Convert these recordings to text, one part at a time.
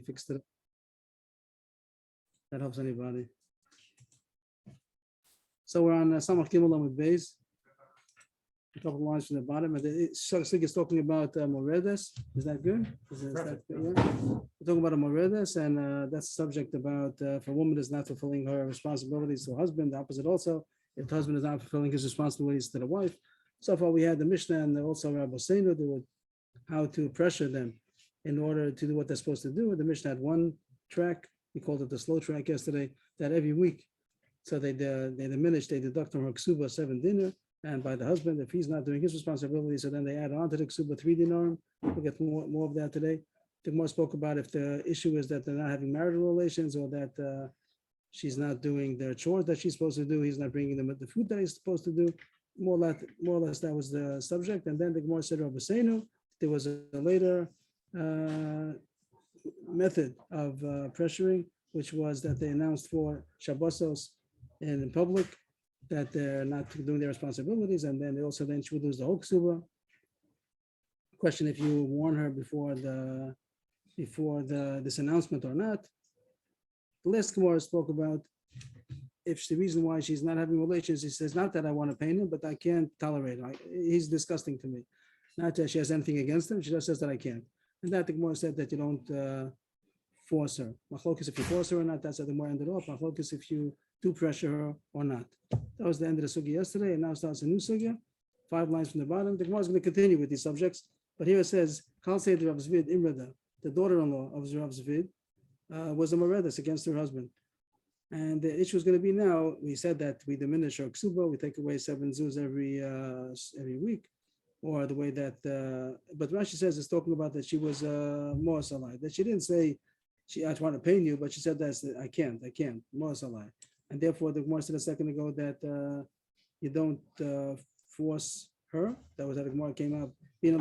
he fixed it. That helps anybody. So we're on Samach Gimel Amud Beis. A couple of lines from the bottom. And the Shag is talking about Moredes. Is that good? Is that good? Yeah. We're talking about a Moredes, and that's a subject about if a woman is not fulfilling her responsibilities to her husband, the opposite also. If the husband is not fulfilling his responsibilities to the wife. So far, we had the Mishnah and also Rabbi Seinu, how to pressure them in order to do what they're supposed to do. The Mishnah had one track, we called it the slow track yesterday, that every week, so they diminish, they deduct from her ksuba 7 dinar, and by the husband, if he's not doing his responsibility, so then they add on to the ksuba 3 dinar. We'll get more of that today. The Gemara spoke about if the issue is that they're not having marital relations, or that she's not doing their chores that she's supposed to do, he's not bringing them the food that he's supposed to do. More or less that was the subject. And then the Gemara said, Rabbi Seinu, there was a later method of pressuring, which was that they announced for Shabbosos in public that they're not doing their responsibilities, and then she would lose the whole ksuba. Question if you warn her before this announcement or not. The last Gemara spoke about if the reason why she's not having relations, he says, not that I want to pain him, but I can't tolerate him. He's disgusting to me. Not that she has anything against him, she just says that I can't. And that the Gemara said that you don't force her. Machlokes if you force her or not, that's how the Gemara ended off. Machlokes if you do pressure her or not. That was the end of the sugya yesterday, and now starts a new sugya. 5 lines from the bottom. The Gemara is going to continue with these subjects, but here it says, Kal Seid Rav Zvid Imrada, the daughter-in-law of Rav Zvid, was a Moredes against her husband. And the issue is going to be now, we said that we diminish our ksuba, we take away 7 zuz every week, or the way that, but Rashi says it's talking about that she was more salai, that she didn't say, I want to pain you, but she said that I can't, more salai. And therefore, the Gemara said a second ago that you don't force her. That was how the Gemara came up. The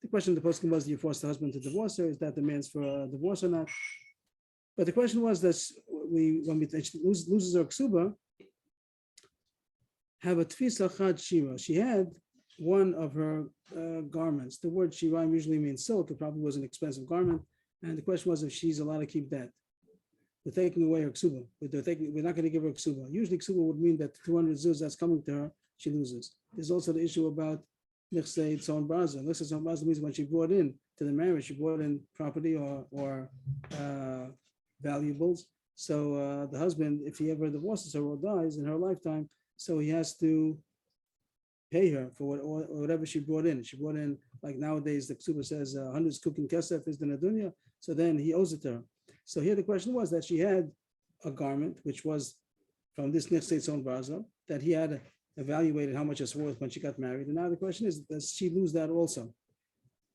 question of the poskim was, do you force the husband to divorce her? Is that demands for a divorce or not? But the question was that when she loses her ksuba, have a tfisa chad shira. She had one of her garments. The word shira usually means silk. It probably was an expensive garment. And the question was if she's allowed to keep that. We're taking away her ksuba. We're not going to give her ksuba. Usually ksuba would mean that 200 zuz that's coming to her, she loses. There's also the issue about Nichsei Tzon Braza. Nichsei Tzon Braza means when she brought in to the marriage, she brought in property or valuables. So the husband, if he ever divorces her or dies in her lifetime, so he has to pay her for whatever she brought in. She brought in, like nowadays, the Ksuba says 100 kukin kesef is the nadunya, so then he owes it to her. So here the question was that she had a garment, which was from this Nichsei Tzon Braza, that he had evaluated how much it's worth when she got married. And now the question is, does she lose that also?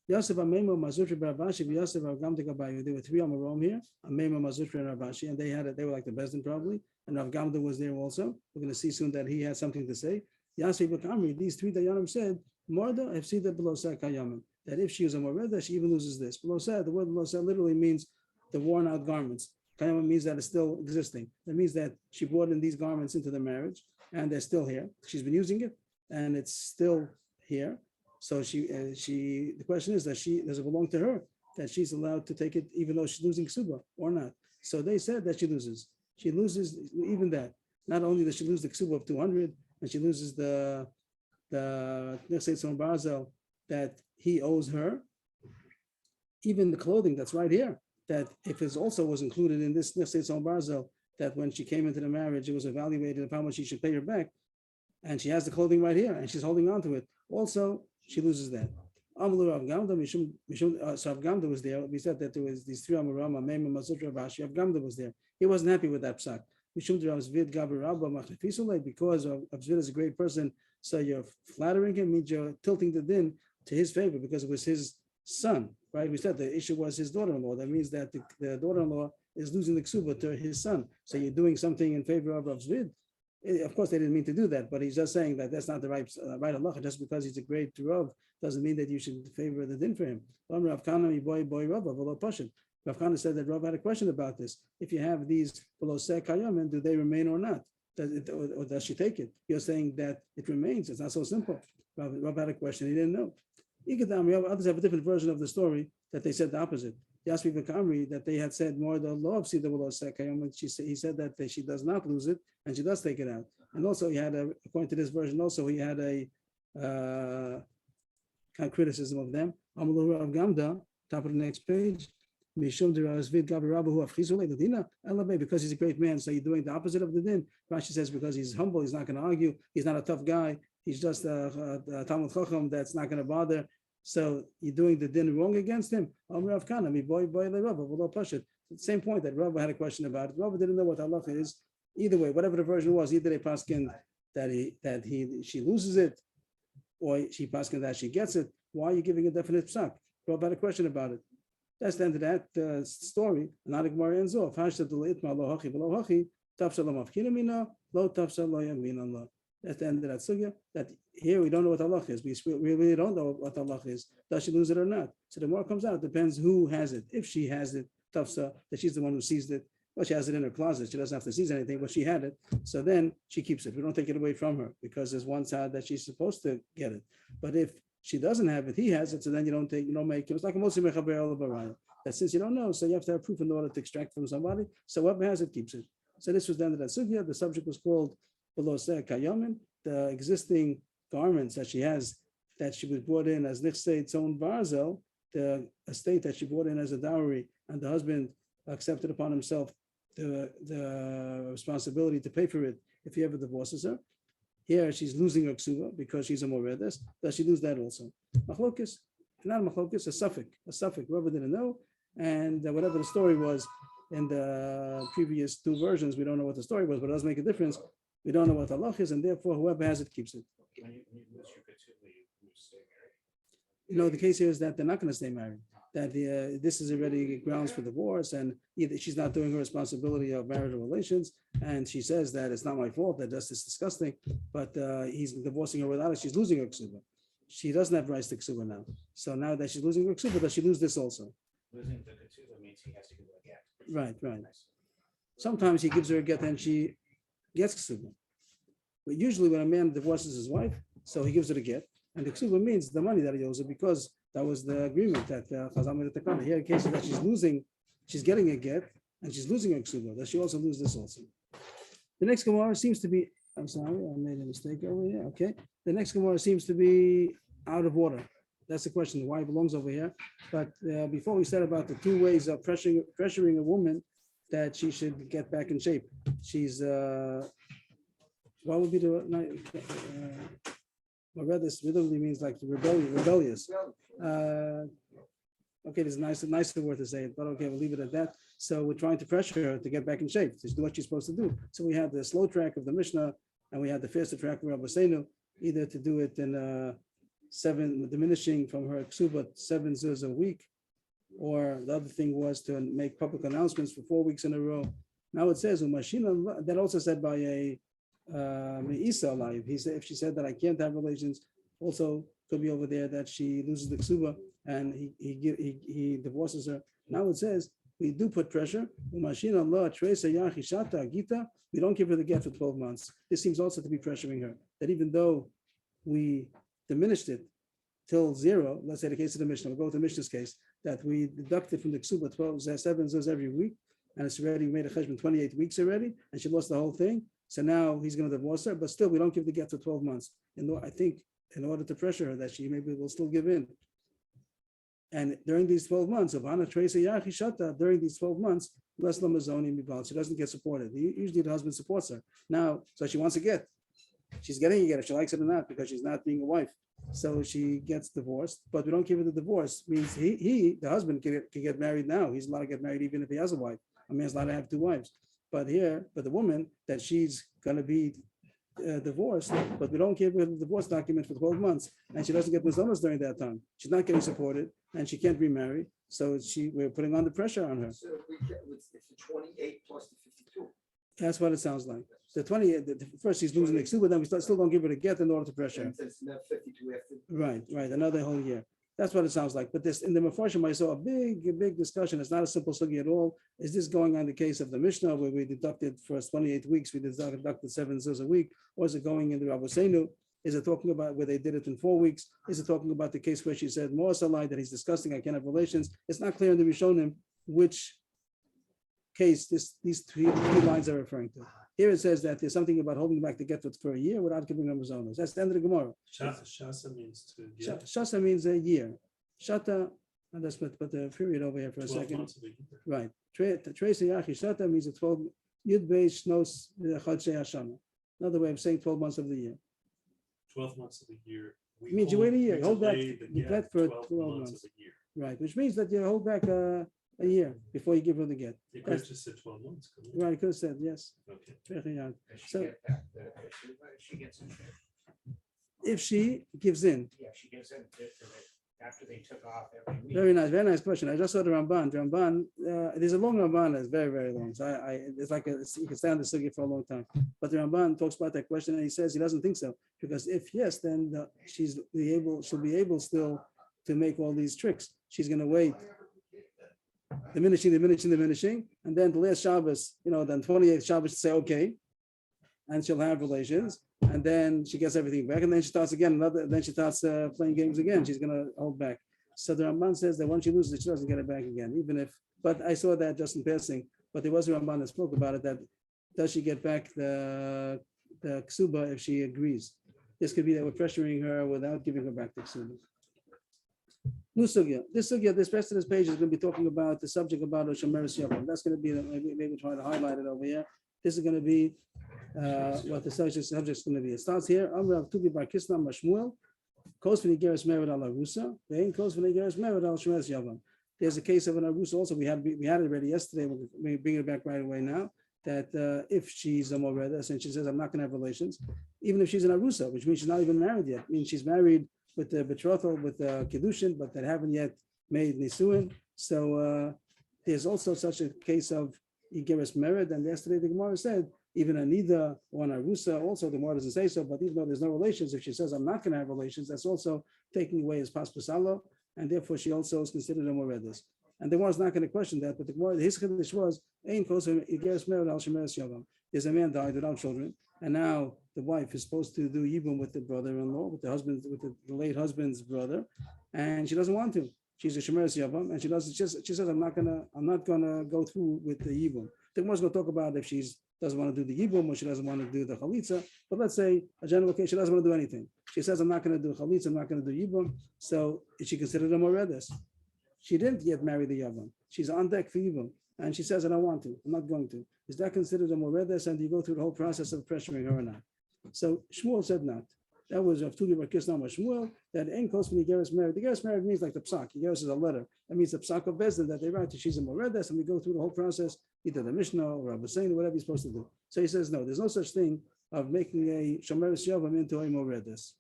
Yosef Amemo Mazutri Barabashi, Yosef Avgam Gabayu. There were 3 Amarom here, Amemo Mazutri and Rabashi, and they were like the Bezdin probably, and Rav Gamda was there also. We're going to see soon that he had something to say. Yosef Bakamri, these 3 Dayanim said, Morda Hefsida below Kayamim, that if she was a Moreda, she even loses this. Below the word below literally means the worn out garments. Kayamim means that it's still existing. That means that she brought in these garments into the marriage, and they're still here. She's been using it, and it's still here. So the question is that does it belong to her, that she's allowed to take it even though she's losing ksuba or not? So they said that she loses. She loses even that. Not only does she lose the ksuba of 200, and she loses the Nichsei Tzon Braza that he owes her, even the clothing that's right here, that if it also was included in this Nichsei Tzon Braza, that when she came into the marriage, it was evaluated of how much she should pay her back, and she has the clothing right here, and she's holding on to it. Also, she loses that. So Rav Gamda was there. We said that there was these 3 Amoram, Amem, Mazutra, Rashi. Rav Gamda was there. He wasn't happy with that psak. Because Rav Zvid is a great person, so you're flattering him, means you're tilting the din to his favor because it was his son, right? We said the issue was his daughter-in-law. That means that the daughter-in-law is losing the ksuba to his son. So you're doing something in favor of Rav Zvid. Of course, they didn't mean to do that, but he's just saying that that's not the right halacha. Just because he's a great Rav doesn't mean that you should favor the din for him. Rav Kana said that Rav had a question about this. If you have these below Kayamin, do they remain or not? Or does she take it? You're saying that it remains. It's not so simple. Rav had a question. He didn't know. Others have a different version of the story that they said the opposite. Yasmi Kamri that they had said more the law of Sida Below Sekayom, and he said that she does not lose it and she does take it out. And also he had according to this version, also he had a kind of criticism of them. Amalu Rav Gamda, top of the next page. Because he's a great man, so you're doing the opposite of the din. Rashi says because he's humble, he's not going to argue, he's not a tough guy, he's just a Talmud Chacham that's not going to bother. So you're doing the din wrong against him. Same point that Rabbi had a question about. Rabbi didn't know what Allah is. Either way, whatever the version was, either they paskin that she loses it, or she paskin that she gets it. Why are you giving a definite psak? Rabbi had a question about it. That's the end of that story. Not a Gemara ends off. That's the end of that sugya. That here we don't know what Allah is. We really don't know what Allah is. Does she lose it or not? So the more comes out, it depends who has it. If she has it, tafsa, that she's the one who seized it. Well, she has it in her closet. She doesn't have to seize anything, but she had it. So then she keeps it. We don't take it away from her because there's one side that she's supposed to get it. But if she doesn't have it, he has it, so then you don't make it. It's like a Moshe Mechaber Olavaraya. That since you don't know, so you have to have proof in order to extract from somebody. So whoever has it keeps it. So this was the end of that sugya. The subject was called Below Kayamin, the existing garments that she has, that she was brought in as Nichsei Tzon Barzel, the estate that she brought in as a dowry, and the husband accepted upon himself the responsibility to pay for it if he ever divorces her. Here she's losing her ksuva because she's a moredes. Does she lose that also? Machlokes, not a machlokes, a suffix. Whoever didn't know, and whatever the story was in the previous two versions, we don't know what the story was, but it does make a difference. We don't know what Allah is, and therefore whoever has it keeps it. The case here is that they're not going to stay married. That this is already grounds for divorce, and either she's not doing her responsibility of marital relations, and she says that it's not my fault, that that's just disgusting, but he's divorcing her without it, she's losing her ksuba. She doesn't have rights to ksuba now. So now that she's losing her ksuba, does she lose this also? Losing the ksuba means he has to give her a get. Right. Sometimes he gives her a get and she gets ksuba. But usually when a man divorces his wife, so he gives her a get, and the ksuba means the money that he owes her because that was the agreement that Chazal made at the Takana. Here, in case that she's getting a get and she's losing her ksuba. Does she also lose this also? The next Gemara seems to be, I'm sorry, I made a mistake over here. Okay. The next Gemara seems to be out of order. That's the question, why it belongs over here. But before we said about the two ways of pressuring a woman that she should get back in shape. She's, what would be the, this literally means like rebellious. Okay, there's a nicer word to say it, but okay, we'll leave it at that. So we're trying to pressure her to get back in shape, to do what she's supposed to do. So we have the slow track of the Mishnah, and we have the faster track of Rabbi Seinu, either to do it in 7, diminishing from her ksuba 7 zuz a week, or the other thing was to make public announcements for 4 weeks in a row. Now it says, that also said by a Isa alive. He said, if she said that I can't have relations, also could be over there that she loses the ksuba and he divorces her. Now it says we do put pressure. We don't give her the get for 12 months. This seems also to be pressuring her, that even though we diminished it till 0, let's say the case of the Mishnah, we'll go with the Mishnah's case, that we deducted from the ksuba 7 zuz every week, and it's already, we made a cheshbon 28 weeks already, and she lost the whole thing. So now he's going to divorce her, but still we don't give the get for 12 months. I think in order to pressure her that she maybe will still give in. And during these 12 months, during these 12 months, she doesn't get supported. Usually the husband supports her. Now, so she wants a get. She's getting a get if she likes it or not, because she's not being a wife. So she gets divorced, but we don't give her the divorce. Means the husband can get married now. He's allowed to get married even if he has a wife. A man's allowed to have 2 wives. But the woman, that she's going to be divorced, but we don't give her the divorce document for 12 months, and she doesn't get mazonos during that time. She's not getting supported, and she can't remarry. So we're putting on the pressure on her. So it's the 28 plus the 52. That's what it sounds like. The 28, first she's losing the ksuba, but then we still don't give her the get in order to pressure her. It's not 52 after. Right, another whole year. That's what it sounds like. But this in the Mefarshim, I saw a big discussion. It's not a simple sugi at all. Is this going on the case of the Mishnah where we deducted for 28 weeks, we deducted 7 zuz a week, or is it going in the Rabbi Seinu? Is it talking about where they did it in 4 weeks? Is it talking about the case where she said more salai that he's disgusting, I can't have relations? It's not clear in the Rishonim which case these three lines are referring to. Here it says that there's something about holding back the get for a year without giving them mazonos. That's the end of the Gemara. Shasa means to get Shasa means a year. Shata, and let's put the period over here for a 12 second. months of the year. Right. Tracy Yachi Shata means a 12 Yud Beis Shnos Chadshei Hashana. Another way of saying 12 months of the year. 12 months of the year. It means you wait a year. we Hold back. delay the You get get for 12 12 months months. of the year. Right. Which means that you hold back a year before you give her the get. You could have That's- just said 12 months. couldn't you? Right. You could have said yes. Okay. Does she So- get back the Kesuvos? She gets in. If she gives in. Yeah, she gives in after they took off every week. Very nice question. I just saw the Ramban. The Ramban, there's a long Ramban that's very, very long. So it's like you can stay on the sugi for a long time. But the Ramban talks about that question and he says he doesn't think so because if yes, then she'll be able still to make all these tricks. She's going to wait, diminishing, and then the last Shabbos, then 28th Shabbos to say okay, and she'll have relations. And then she gets everything back, and then she starts again. Then she starts playing games again. She's going to hold back. So the Ramban says that once she loses it, she doesn't get it back again. Even if, but I saw that just in passing. But there was a Ramban that spoke about it. That does she get back the ksuba if she agrees? This could be that we're pressuring her without giving her back the ksuba. New sugya. This rest of this page is going to be talking about the subject about Shomeres Yavam. That's going to be maybe try to highlight it over here. This is going to be what the subject is going to be. It starts here. Amrav Tugi Bar Kisna Mashmuel. Kos v'nigeres mered al arusa. Vein kos v'nigeres mered al Shomeres Yavam. There's a case of an arusa also. We had it already yesterday. We'll bring it back right away now. That if she's a moreda, and she says I'm not going to have relations, even if she's an arusa, which means she's not even married yet. It means she's married with the betrothal, with the kiddushin, but that haven't yet made nisuin. So there's also such a case of igeres mered. And yesterday the Gemara said even a nida or an arusa. Also the Gemara doesn't say so, but even though there's no relations, if she says I'm not going to have relations, that's also taking away his paspasalo, and therefore she also is considered a moredas. And the Gemara is not going to question that, but the Gemara, his chiddush was ein kosim igeres mered al shemeres yavam. There's a man died without children, and now the wife is supposed to do yibum with the brother-in-law, with the late husband's brother, and she doesn't want to. She's a shemeres yavam, and she says I'm not gonna go through with the yibum. The Gemara is going to talk about if she doesn't want to do the yibum or she doesn't want to do the chalitza. But let's say a general case, she doesn't want to do anything. She says I'm not going to do chalitza, I'm not going to do yibum. So is she considered a moredes? She didn't yet marry the yavam. She's on deck for yibum, and she says I don't want to. I'm not going to. Is that considered a moredes? And do you go through the whole process of pressuring her or not? So Shmuel said not. That was of Tugi Bar Kisna Shmuel, that ain't close when Igeres married. The Igeres married means like the psak. Igeres is a letter. That means the psak of Bezdin that they write that she's a moredes, and we go through the whole process, either the Mishnah or Rabbi Sain or whatever you're supposed to do. So he says no, there's no such thing of making a Shomeres Yavam into a moredes.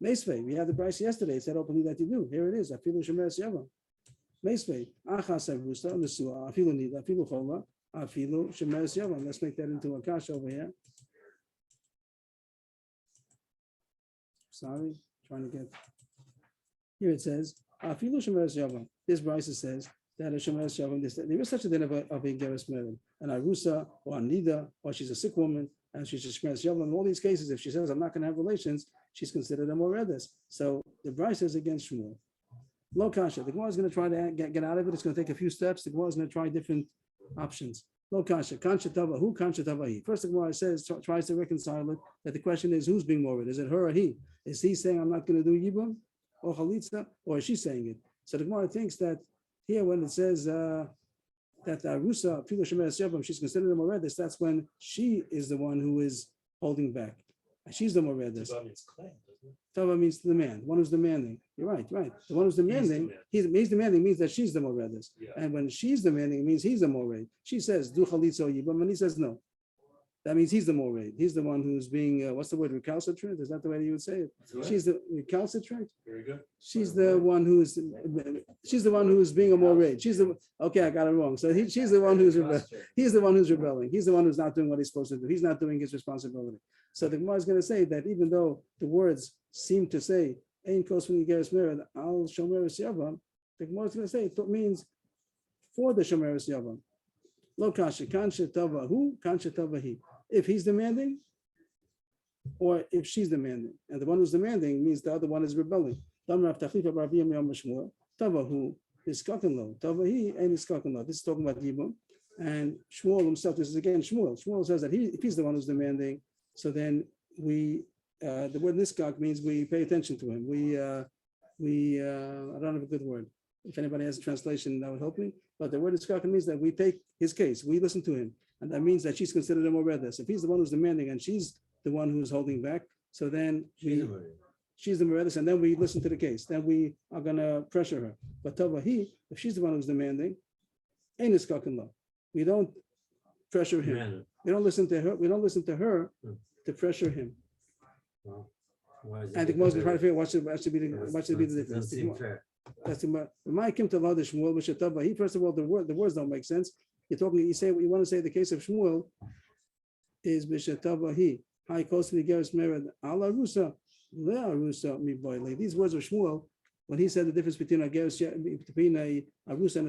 Meisvei, we had the price yesterday. It said openly that you do. Here it is. Afilu Shomeres Yavam. Meisvei, Achas Avrusa, Nesua, Afilu Nida, Afilu Chola, Afilu Shomeres Yavam. Let's make that into a kash over here. Sorry, trying to get here. It says Afilu Shomeres Yavam. This Bryce says that a Shomeres Yavam. There is such a thing of a Geras Merim, an Arusa or a Nida, or she's a sick woman and she's a Shomeres Yavam. In all these cases, if she says I'm not going to have relations, she's considered a moredes. So the Bryce is against Shmuel. Lo kasha. The Gemara is going to try to get out of it. It's going to take a few steps. The Gemara is going to try different options. Lo kasha. Kansha tava who? Kansha tava he. First, the Gemara says tries to reconcile it. That the question is who's being mored? Is it her or he? Is he saying I'm not going to do yibum or chalitza, or is she saying it? So the Gemara thinks that here when it says that Arusa Filu Shomeres Yavam, she's considered a moredes. That's when she is the one who is holding back. She's the moredes. Tava means the man, one who's demanding. You're right. The one who's demanding, he's demanding means that she's the moredes. Yeah. And when she's demanding, it means he's the mored. She says, do chalitza or yibum, and he says no. That means he's the mored. He's the one who's being, what's the word, recalcitrant? Is that the way you would say it? Right. She's the recalcitrant. Very good. She's the one who's being a mored. Okay, I got it wrong. So she's the one who's he's the one who's rebelling. He's the one who's not doing what he's supposed to do. He's not doing his responsibility. So the Gemara is going to say that even though the words seem to say "Ein kos v'nigeres mered al shomeres yavam," the Gemara is going to say it means for the shomeres yavam. Lo kasha kansha tava hu kansha tava he. If he's demanding, or if she's demanding. And the one who's demanding means the other one is rebelling. Tavahu is kakanlo. Tavahi and is kakanlo. This is talking about Yibum. And Shmuel himself, this is again Shmuel. Shmuel says that if he's the one who's demanding, so then we, the word niskak means we pay attention to him. I don't have a good word. If anybody has a translation, that would help me. But the word niskak means that we take his case, we listen to him. And that means that she's considered a moredes. If he's the one who's demanding and she's the one who's holding back, so then she's the moredes, and then we listen to the case. Then we are going to pressure her. But Tavahi, if she's the one who's demanding, ain't niskak in law. We don't pressure him. We don't listen to her. We don't listen to her to pressure him. And the Gemara is trying to figure out what should be the difference. That's the my Kim to Lada Shmuel He first of all, the words don't make sense. You want to say the case of Shmuel is Bishatavahi. High cost to the Geras Mered Ala Rusa Lea Rusa Mi Boyle. These words of Shmuel, when he said the difference between a Rusa and a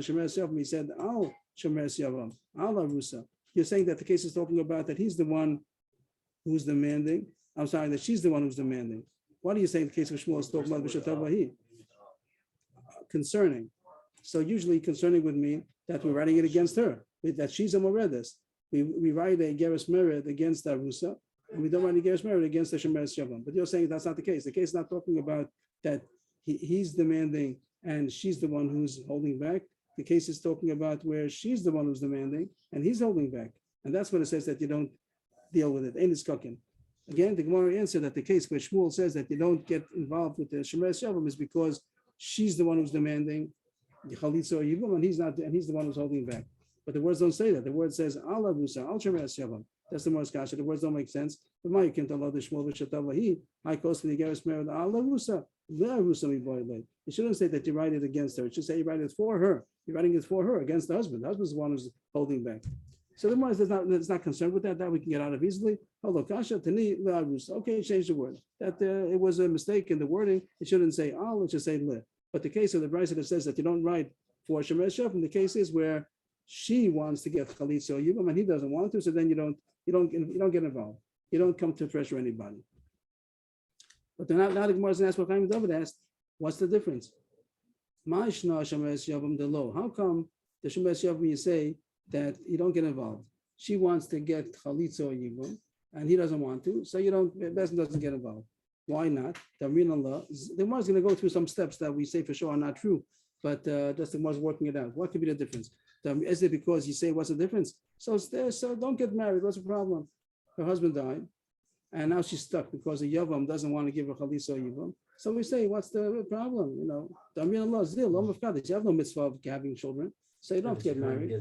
Shemer Yavam, he said Al Shemer Yavam Ala Rusa. You're saying that the case is talking about that he's the one who's demanding. I'm sorry, that she's the one who's demanding. Why do you say the case of Shmuel is talking about Bishatavahi? Concerning. So usually concerning would mean that we're writing it against her, that she's a moredes. We write a Geras Mered against the Rusa, and we don't write a Geras Mered against the Shemer Yavam. But you're saying that's not the case. The case is not talking about that he's demanding and she's the one who's holding back. The case is talking about where she's the one who's demanding and he's holding back. And that's what it says that you don't deal with it. Ain't it's cooking. Again, the Gemara answered that the case where Shmuel says that you don't get involved with the Shemer Yavam is because she's the one who's demanding the Chalitza or Yibum, and he's not, and he's the one who's holding back. But the words don't say that. The word says Ala Rusa, Al Shemer Yavam. That's the Morris Kasha. The words don't make sense. But my Kim to Allah the Shmuel Vishatavahi, I cost the Geras Mered Ala Rusa, Lea Rusa Mi Boyle. You shouldn't say that you write it against her. It should say you write it for her. You're writing it for her against the husband. The husband's the one who's holding back. So the Morris is not concerned with that. That we can get out of easily. Hello, Kasha, Tani, Lea Rusa. Okay, change the word. That it was a mistake in the wording. It shouldn't say Al, it should say Le. But the case of the Brisa that says that you don't write for Shemer Yavam, the case is where she wants to get Chalitza or Yibum and he doesn't want to, so then you don't get involved. You don't come to pressure anybody. But now the Gemara is asked what Chaim David asked, what's the difference? How come the Shemer Yavam you say that you don't get involved? She wants to get Chalitza or Yibum and he doesn't want to, so the person doesn't get involved. Why not? The Gemara is going to go through some steps that we say for sure are not true, but just the Gemara is working it out. What could be the difference? Is it because you say what's the difference? So don't get married. What's the problem? Her husband died, and now she's stuck because the Yavam doesn't want to give her Chalitza or Yavam. So we say, what's the problem? The Allah Zil, Lom of Kaddish. You have no mitzvah of having children, so you don't have to get married.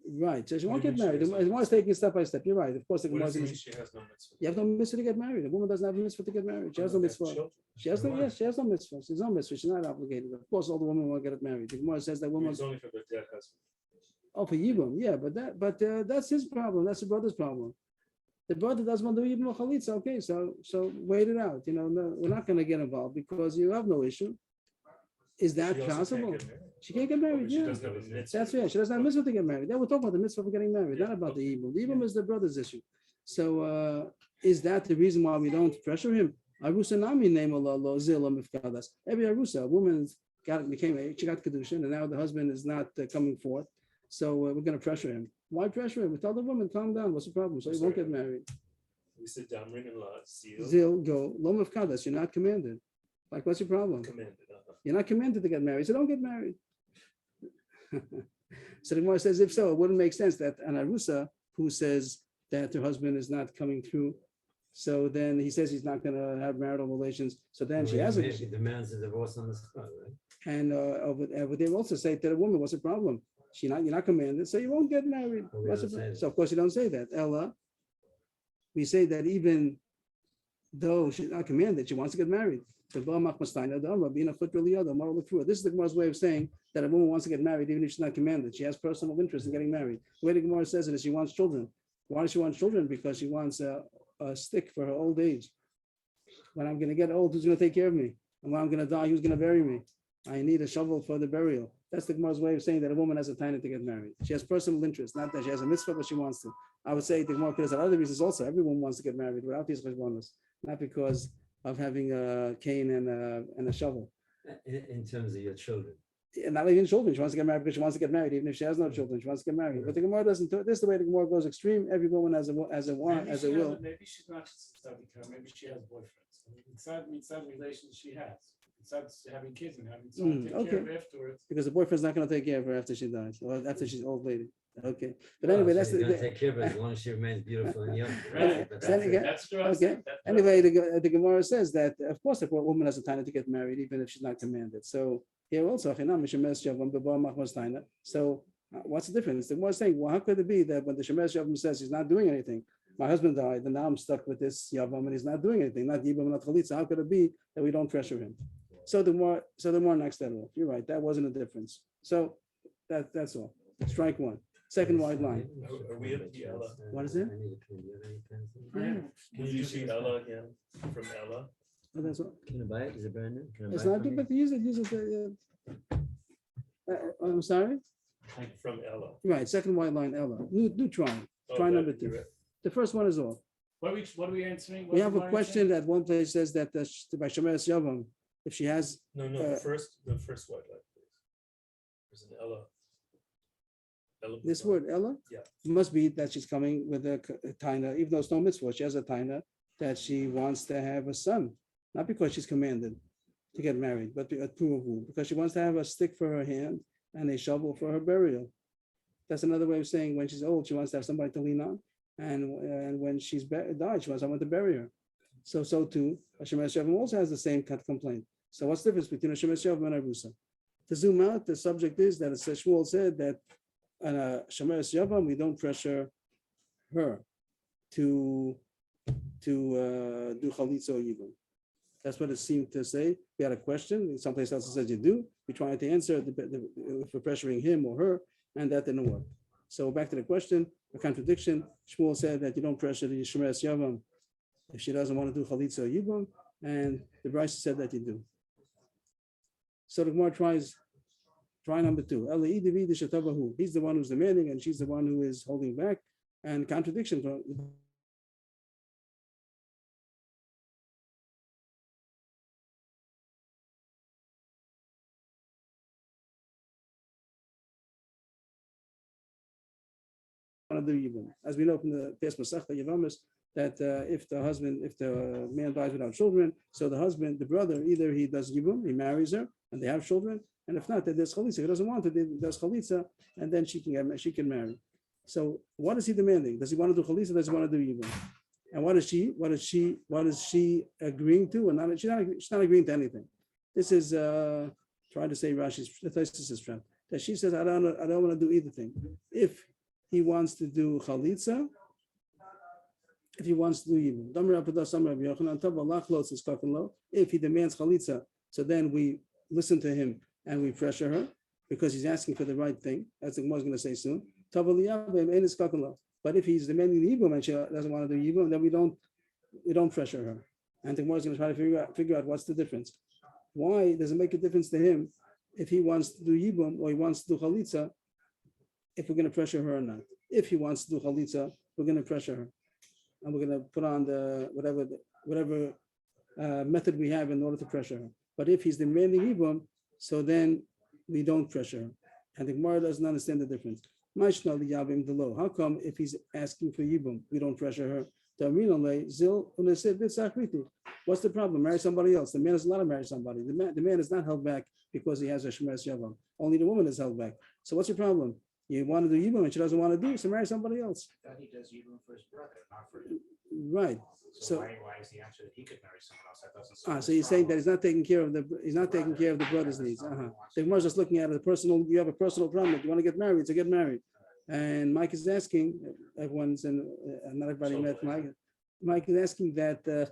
Right. So she won't get married. The Gemara is taking it step by step. You're right. Of course, the Gemara is. She has no mitzvah. You have no mitzvah to get married. A woman doesn't have a mitzvah to get married. She has no mitzvah. She has no mitzvah. She's no mitzvah. She's not obligated. Of course, all the women want to get married. The Gemara says that woman. It's only for the dead husband. Oh, for Yibum, yeah, but that's his problem. That's the brother's problem. The brother doesn't want to do Yibum or Chalitza. Okay, so wait it out. No, we're not going to get involved because you have no issue. Is that possible? She can't get married. Yeah, that's right. She doesn't have a mitzvah to get married. Then we're talking about the mitzvah for getting married, not about the Yibum. The Yibum is the brother's issue. So is that the reason why we don't pressure him? Arusa nami name Allah lo zil mifkadas. Every arusa, a woman she got kedushin, and now the husband is not coming forth. So we're going to pressure him. Why pressure him? We tell the woman, calm down. What's the problem? So he won't get married. We said Damrin and La Zil go lo mifkadas. You're not commanded. Like, what's your problem? commanded. You're not commanded to get married, so don't get married. So the Gemara says, if so, it wouldn't make sense that an arusa who says that her husband is not coming through, so then he says he's not going to have marital relations. So then she has She demands a divorce on the spot, right? And they also say to the woman, what's the problem? You're not commanded, so you won't get married. So of course you don't say that. Ella, we say that even though she's not commanded, she wants to get married. This is the Gemara's way of saying that a woman wants to get married even if she's not commanded. She has personal interest in getting married. The way the Gemara says it is she wants children. Why does she want children? Because she wants a stick for her old age. When I'm going to get old, who's going to take care of me? And when I'm going to die, who's going to bury me? I need a shovel for the burial. That's the Gemara's way of saying that a woman has a time to get married. She has personal interest, not that she has a mitzvah, but she wants to. I would say the Gemara could have said other reasons also. Everyone wants to get married without these cheshbonos, not because of having a cane and a shovel. In terms of your children. And not even children. She wants to get married because she wants to get married, even if she has no children. She wants to get married. But the Gemara doesn't. This is the way the Gemara goes extreme. Every woman has a will. Maybe she's not tzaddik, maybe she has boyfriends. I mean, it's not relations she has. Besides having kids and having someone take care of afterwards. Because the boyfriend's not going to take care of her after she dies or after she's old lady. Okay. But Well, anyway, so that's you're gonna the. take care of her as long as she remains beautiful and young. Right. But Then that's again, it. That's true. Okay. Anyway, the Gemara says that, of course, if a woman has a time to get married, even if she's not commanded. So here also, so what's the difference? The Gemara is saying, well, how could it be that when the Shemesh Yavam says he's not doing anything, my husband died, and now I'm stuck with this Yavam and he's not doing anything, not Yibam, not Chalitza. How could it be that we don't pressure him? So the more knocks that off. You're right, that wasn't a difference. So that's all. Strike one. Second wide line. Are we at the Ella? What is it? I need a pen. Do you have any pens? Yeah. Can you see Ella again from Ella? Oh, that's all. Can I buy it? Is it brand new? Can I It's buy it not from good, you? but use it. I'm sorry. From Ella. Right, second wide line, Ella. New try. Oh, Try that- number you're 2. right. The first one is off. What are we answering? We have a question that one place says that by Shemeres Yavam, if she has, No, the first white light, please. There's an Ella. Ella this B'Shem. word Ella, Yeah. must be that she's coming with a taina, even though it's no mitzvah, she has a taina that she wants to have a son, not because she's commanded to get married, but because she wants to have a stick for her hand and a shovel for her burial. That's another way of saying when she's old, she wants to have somebody to lean on, and when she's died, she wants someone to bury her. So too, a Shemesh Yavam also has the same kind of complaint. So what's the difference between a Shemesh Yavam and a Rusa? To zoom out, the subject is that Shmuel said that on a Shemeres Yavam, we don't pressure her to do Chalitza or Yibum. That's what it seemed to say. We had a question, someplace else it says you do. We tried to answer if we're pressuring him or her, and that didn't work. So back to the question, a contradiction. Shmuel said that you don't pressure the Shemeres Yavam if she doesn't want to do Chalitza or Yibum, and the Bryce said that you do. So the Gemara try number 2. He's the one who's demanding, and she's the one who is holding back. And contradiction. Want to do Yibum. As we know from the Pes Masechta Yavamis, that if the man dies without children, so the brother, either he does Yibum, he marries her, and they have children, and if not, then there's Chalitza. If he doesn't want it, there's Chalitza, and then she can marry. So what is he demanding? Does he want to do Chalitza? Does he want to do Yibum? And what is she agreeing to? And not, she's not agreeing to anything. This is trying to say Rashi's thesis friend that she says I don't want to do either thing. If he wants to do Chalitza, if he wants to do Yibum, if he demands Chalitza, so then we listen to him and we pressure her because he's asking for the right thing. As the Gemara is going to say soon. But if he's demanding the Yibum and she doesn't want to do Yibum, then we don't pressure her. And the Gemara is going to try to figure out what's the difference. Why does it make a difference to him if he wants to do Yibum or he wants to do Chalitza, if we're going to pressure her or not? If he wants to do Chalitza, we're going to pressure her. And we're going to put on the whatever method we have in order to pressure her. But if he's demanding Yibum, so then we don't pressure her. And the Gemara doesn't understand the difference. How come if he's asking for Yibum, we don't pressure her? What's the problem? Marry somebody else. The man is allowed to marry somebody. The man is not held back because he has a Shemeres Yavam. Only the woman is held back. So what's your problem? You want to do Yibum and she doesn't want to do, so marry somebody else. That he does even for his brother, not for him. Right. So So- why is the answer that he could marry someone else? That doesn't solve So his you're saying that problem. he's not taking care of the brother's needs. The Gemara is just looking at it personal. You have a personal problem. You want to get married, so get married. And Mike is asking, everyone's in, not everybody met Mike. Mike is asking that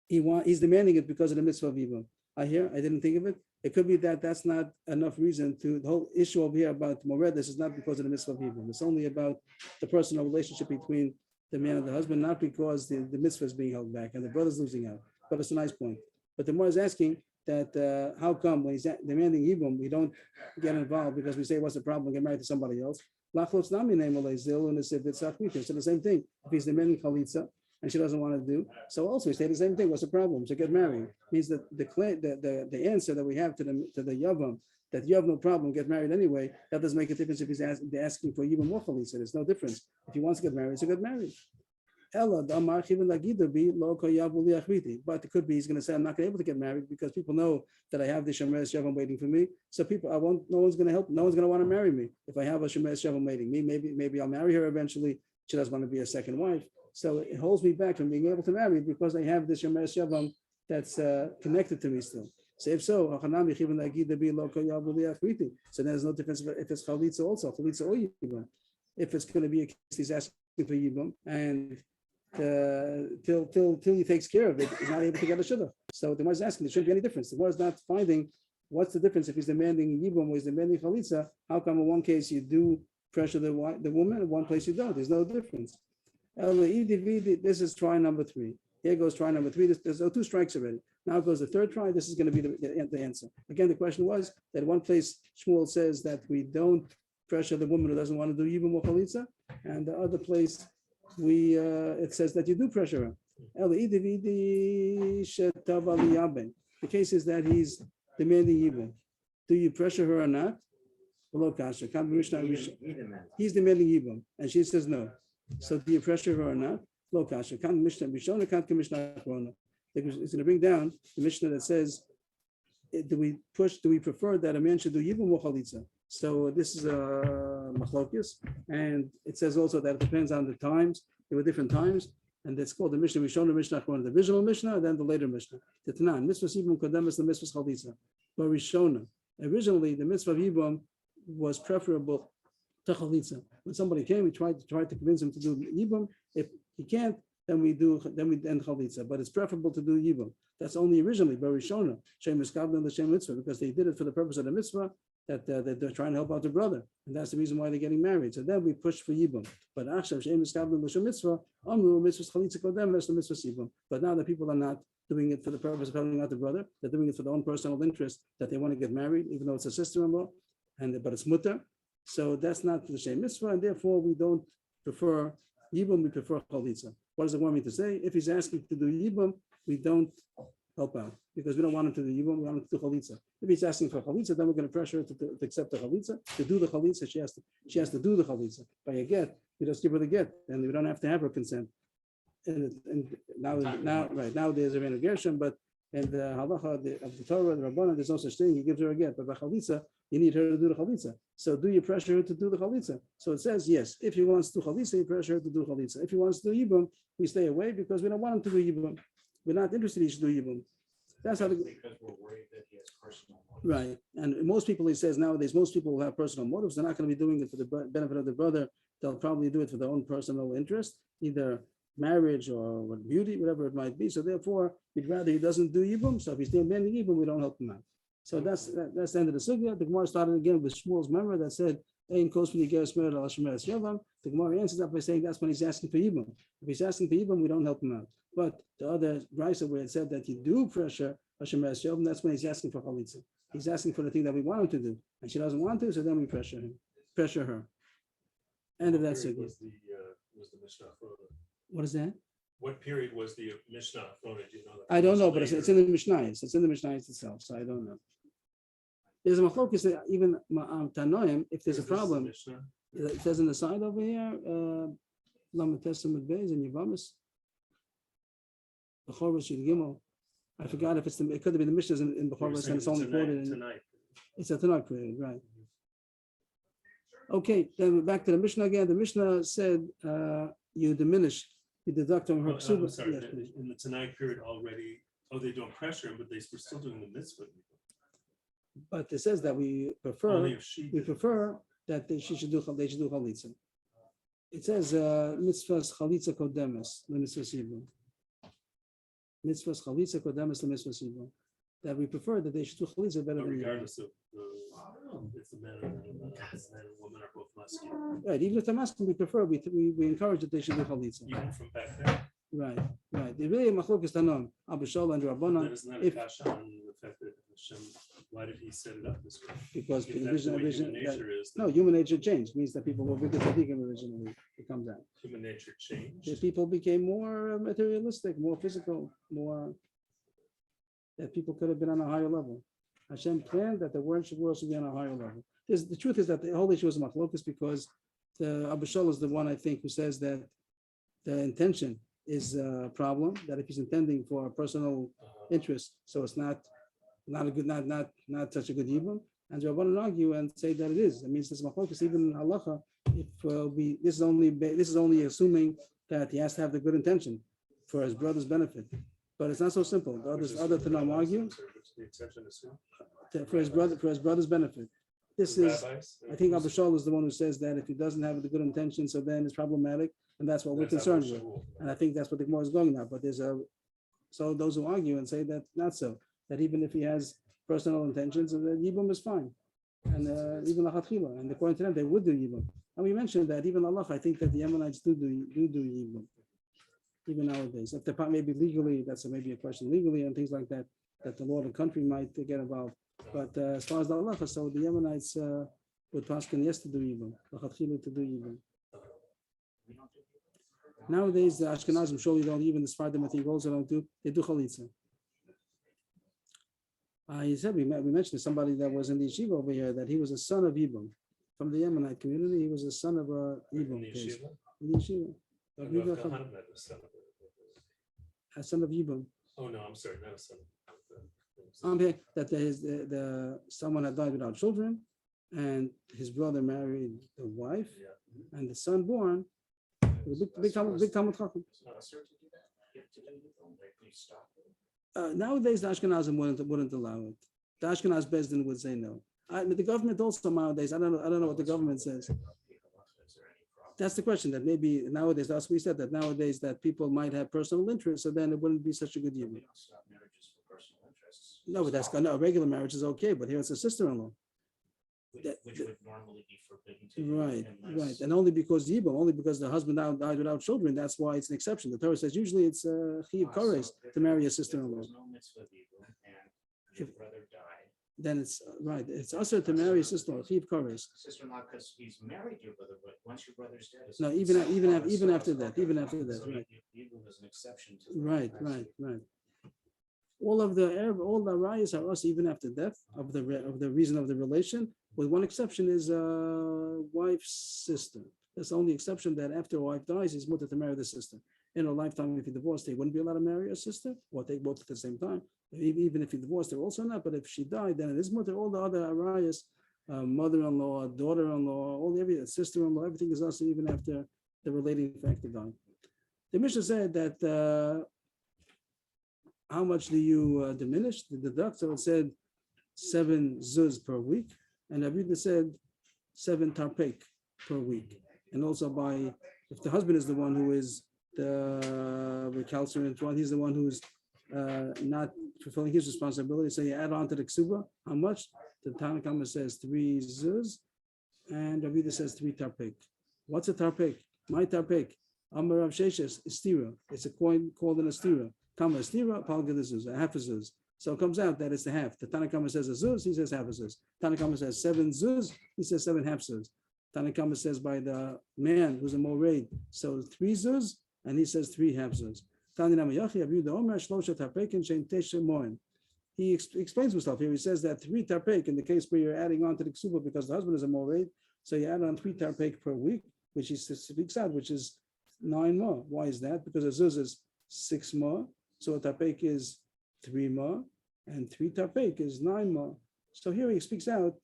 he's demanding it because of the mitzvah of Yibum. I didn't think of it. It could be that that's not enough reason to, the whole issue over here about Moredes is not because of the mitzvah of Yibum. It's only about the personal relationship between the man and the husband, not because the mitzvah is being held back and the brother's losing out. But it's a nice point. But the Gemara is asking, that how come when he's demanding Yibum, we don't get involved because we say, what's the problem? Get married to somebody else. Lachlot's nami name zil and it's achmita. So the same thing. If he's demanding chalitza and she doesn't want to do, so also we say the same thing. What's the problem? So get married means that the answer that we have to the yavam that you have no problem, get married anyway. That doesn't make a difference if he's asking for Yibum or chalitza. There's no difference. If he wants to get married, so get married. But it could be he's going to say, I'm not going to be able to get married because people know that I have the Shemeres Shavam waiting for me. So no one's going to help. No one's going to want to marry me if I have a Shemeres Shavam waiting me. Maybe I'll marry her eventually. She doesn't want to be a second wife. So it holds me back from being able to marry because I have this Shemeres Shavam that's connected to me still. So if so, so there's no difference if it's chalitza also, chalitza or yibum. If it's going to be a case he's asking for yibum and till he takes care of it, he's not able to get a shidduch. So the Gemara is asking, there shouldn't be any difference. The Gemara is not finding what's the difference if he's demanding yibum or he's demanding chalitza. How come in one case you do pressure the woman, in one place you don't? There's no difference. This is try number 3. Here goes try number 3. There's 2 strikes already. Now goes the third try. This is going to be the answer. Again, the question was that one place Shmuel says that we don't pressure the woman who doesn't want to do yibum or chalitza, and the other place it says that you do pressure her. The case is that he's demanding yibum. Do you pressure her or not? He's demanding yibum, and she says no. So do you pressure her or not? It's going to bring down the Mishnah that says, do we prefer that a man should do yibum or chalitza? So this is a machlokes, and it says also that it depends on the times. There were different times, and it's called the Mishnah Rishon, Mishnah Achron, the original Mishnah, and then the later Mishnah. The Tanan, mitzvah yibum kodemes the mitzvah chalitza. But Rishona, originally the mitzvah of yibum was preferable to chalitza. When somebody came, we tried to convince him to do yibum. If he can't, then we end chalitza. But it's preferable to do yibum. That's only originally Barishona, Shem Miskavna and the Shem Mitzvah, because they did it for the purpose of the mitzvah, that they're trying to help out their brother. And that's the reason why they're getting married. So then we push for yibum. But Akshav, Shem Miskavna and the Shem Mitzvah, Amru, Mitzvah Chalitza Kodem, the Mitzvah yibum. But now the people are not doing it for the purpose of helping out the brother. They're doing it for their own personal interest, that they want to get married, even though it's a sister-in-law, but it's mutter. So that's not the Shem Mitzvah, and therefore we don't prefer yibum, we prefer chalitza. What does it want me to say? If he's asking to do yibum, we don't help out because we don't want him to do yibum, we want him to do chalitza. If he's asking for chalitza, then we're going to pressure her to accept the chalitza. To do the chalitza, she has to do the chalitza. By a get, we just give her the get, and we don't have to have her consent. And now there's a renegation, but in the halacha of the Torah, the Rabbana, there's no such thing. He gives her a get, but by chalitza, you need her to do the chalitza. So do you pressure her to do the chalitza? So it says yes. If he wants to do chalitza, you pressure her to do chalitza. If he wants to do yibum, we stay away because we don't want him to do yibum. We're not interested he should do yibum. That's how because we're worried that he has personal motives. Right. And most people, he says nowadays, most people who have personal motives, they're not going to be doing it for the benefit of the brother. They'll probably do it for their own personal interest, either marriage or beauty, whatever it might be. So therefore, we'd rather he doesn't do yibum. So if he's demanding yibum, we don't help him out. So that's the end of the sugya. The Gemara started again with Shmuel's member that said, the Gemara answers that by saying that's when he's asking for yibum. If he's asking for yibum, we don't help him out. But the other brisa where it said that you do pressure Hashem Yom, that's when he's asking for chalitza. He's asking for the thing that we want him to do, and she doesn't want to, so then we pressure her. End of that sugya. Was the Mishnah Afrona? What is that? What period was the Mishnah Afrona? Do you know that? I don't know, but it's in the Mishnayos. It's in the Mishnayos itself, so I don't know. There's a machlokes that even Tanoim, if there's a problem, it says in the side over here, Lamed Testament Beis and Yavamis, Bechorvus Yud Gimel. I forgot if it could have been the Mishnahs in Bechorvus and it's only quoted in tonight. It's a Tanakh period, right? Okay, then back to the Mishnah again. The Mishnah said you diminish, you deduct from her I'm Kesuvos. sorry, Yes, please. in the tonight period already, they don't pressure him, but they were still doing the mitzvah. But it says that we prefer Only if she did. that they should do chalitza. It says mitzvahs chalitza kodemes lemitzvahs yibum. Mitzvahs chalitza kodemes lemitzvahs yibum. That we prefer that they should do chalitza better But than yibum. regardless of if the man and woman are both masculine. Right, even if they're masculine, we prefer we encourage that they should do chalitza. Even from back then, Right. The really machlokes tanon Abba Shol and Rabbanan. that is not a If kasha on the fact that Hashem, why did he set it up this way? because If the that's the way vision, human nature is, no, then human nature changed, means that people were bigger tzaddikim originally, it comes out. human nature changed. The people became more materialistic, more physical, more, that people could have been on a higher level. Hashem planned that the world should be on a higher level. The truth is that the whole issue is machlokus because the Abba Shol is the one, I think, who says that the intention is a problem, that if he's intending for a personal interest, so it's not a good, not such a good yibum. And the Rabbanan argue and say that it is. It means this machlokus, even in halacha, if this is only assuming that he has to have the good intention for his brother's benefit. But it's not so simple. The other Tanam argue The exception is who? for his brother's benefit. This The is, rabbis? I think Abba Shol is the one who says that if he doesn't have the good intention, so then it's problematic, and that's what we're That's concerned Abba with. Shaul. And I think that's what the Gemara is going now. But so those who argue and say that not so, that even if he has personal intentions, the yibum is fine, and even lachatchila, and according to them, they would do yibum. And we mentioned that even Allah, I think that the Yemenites do yibum, even nowadays. If they're maybe legally, that's maybe a question legally and things like that, that the law of the country might get involved. But as far as the halacha, so the Yemenites would paskin yes to do yibum, lachatchila to do yibum. Nowadays, the Ashkenazim surely don't, even the Sfardim I think also don't do, they do chalitza. He said, we mentioned somebody that was in the yeshiva over here, that he was a son of Yibum. From the Yemenite community, he was a son of a In Yibum. the case. yeshiva? In the yeshiva. And Rabbi Rav Yechon, Kahaneman was son of it. a son of Yibum. Oh, no, I'm sorry, not a son. Here, that someone had died without children, and his brother married the wife, Yeah. and the son born, was a big Talmud Chacham. Nowadays, the Ashkenazim wouldn't allow it. The Ashkenaz Bezdin would say no. The government also nowadays, I don't know what the government says. That's the question, that maybe nowadays, that's what we said, that nowadays that people might have personal interest, so then it wouldn't be such a good year. No, but a regular marriage is okay, but here it's a sister-in-law. Which would normally be forbidden to. Right, unless- and only because the husband now died without children, that's why it's an exception. The Torah says usually it's chiyuv kares to marry a sister-in-law. There's no mitzvah yibum, and your If- brother died, Then it's right. It's also to marry a sister-in-law, chiyuv kares. sister-in-law, because he's married your brother, but once your brother's dead. it's- No, even after that, So right. Yibum is an exception to. the- Right. All the rayas are us even after death of the reason of the relation, with one exception is wife's sister. That's the only exception, that after a wife dies, he's mutter to marry the sister. In a lifetime, if he divorced, they wouldn't be allowed to marry a sister, or take both at the same time. Even if he divorced, they're also not. But if she died, then it is mutter. All the other arayas, mother-in-law, daughter-in-law, sister-in-law, everything is also even after the relating factor died. The Mishnah said that. How much do you deduct? So it said 7 zuz per week, and Rabbi said 7 tarpek per week. And also if the husband is the one who is the recalcitrant one, he's the one who's not fulfilling his responsibility. So you add on to the ksuba, how much? The Tanna Kama says 3 zuz, and Rabbi says 3 tarpek. What's a tarpek? My tarpek. Amar Rav Sheshes, istira. It's a coin called an istira. Kama stira, palga the zuz, a half a zuz. So it comes out that it's the half. The Tanna Kama says a zuz, he says half a zuz. Tanna Kama says 7 zuz, he says 7 half zuz. Tanna Kama says by the man who's a moraid, so 3 zuz, and he says 3 half zuz. He explains himself here. He says that 3 tarpek in the case where you're adding on to the ksuba because the husband is a moraid, so you add on 3 tarpek per week, which he speaks out, which is 9 more. Why is that? Because a zuz is 6 more. So a tarpek is 3 more, and 3 tarpek is 9 more. So here he speaks out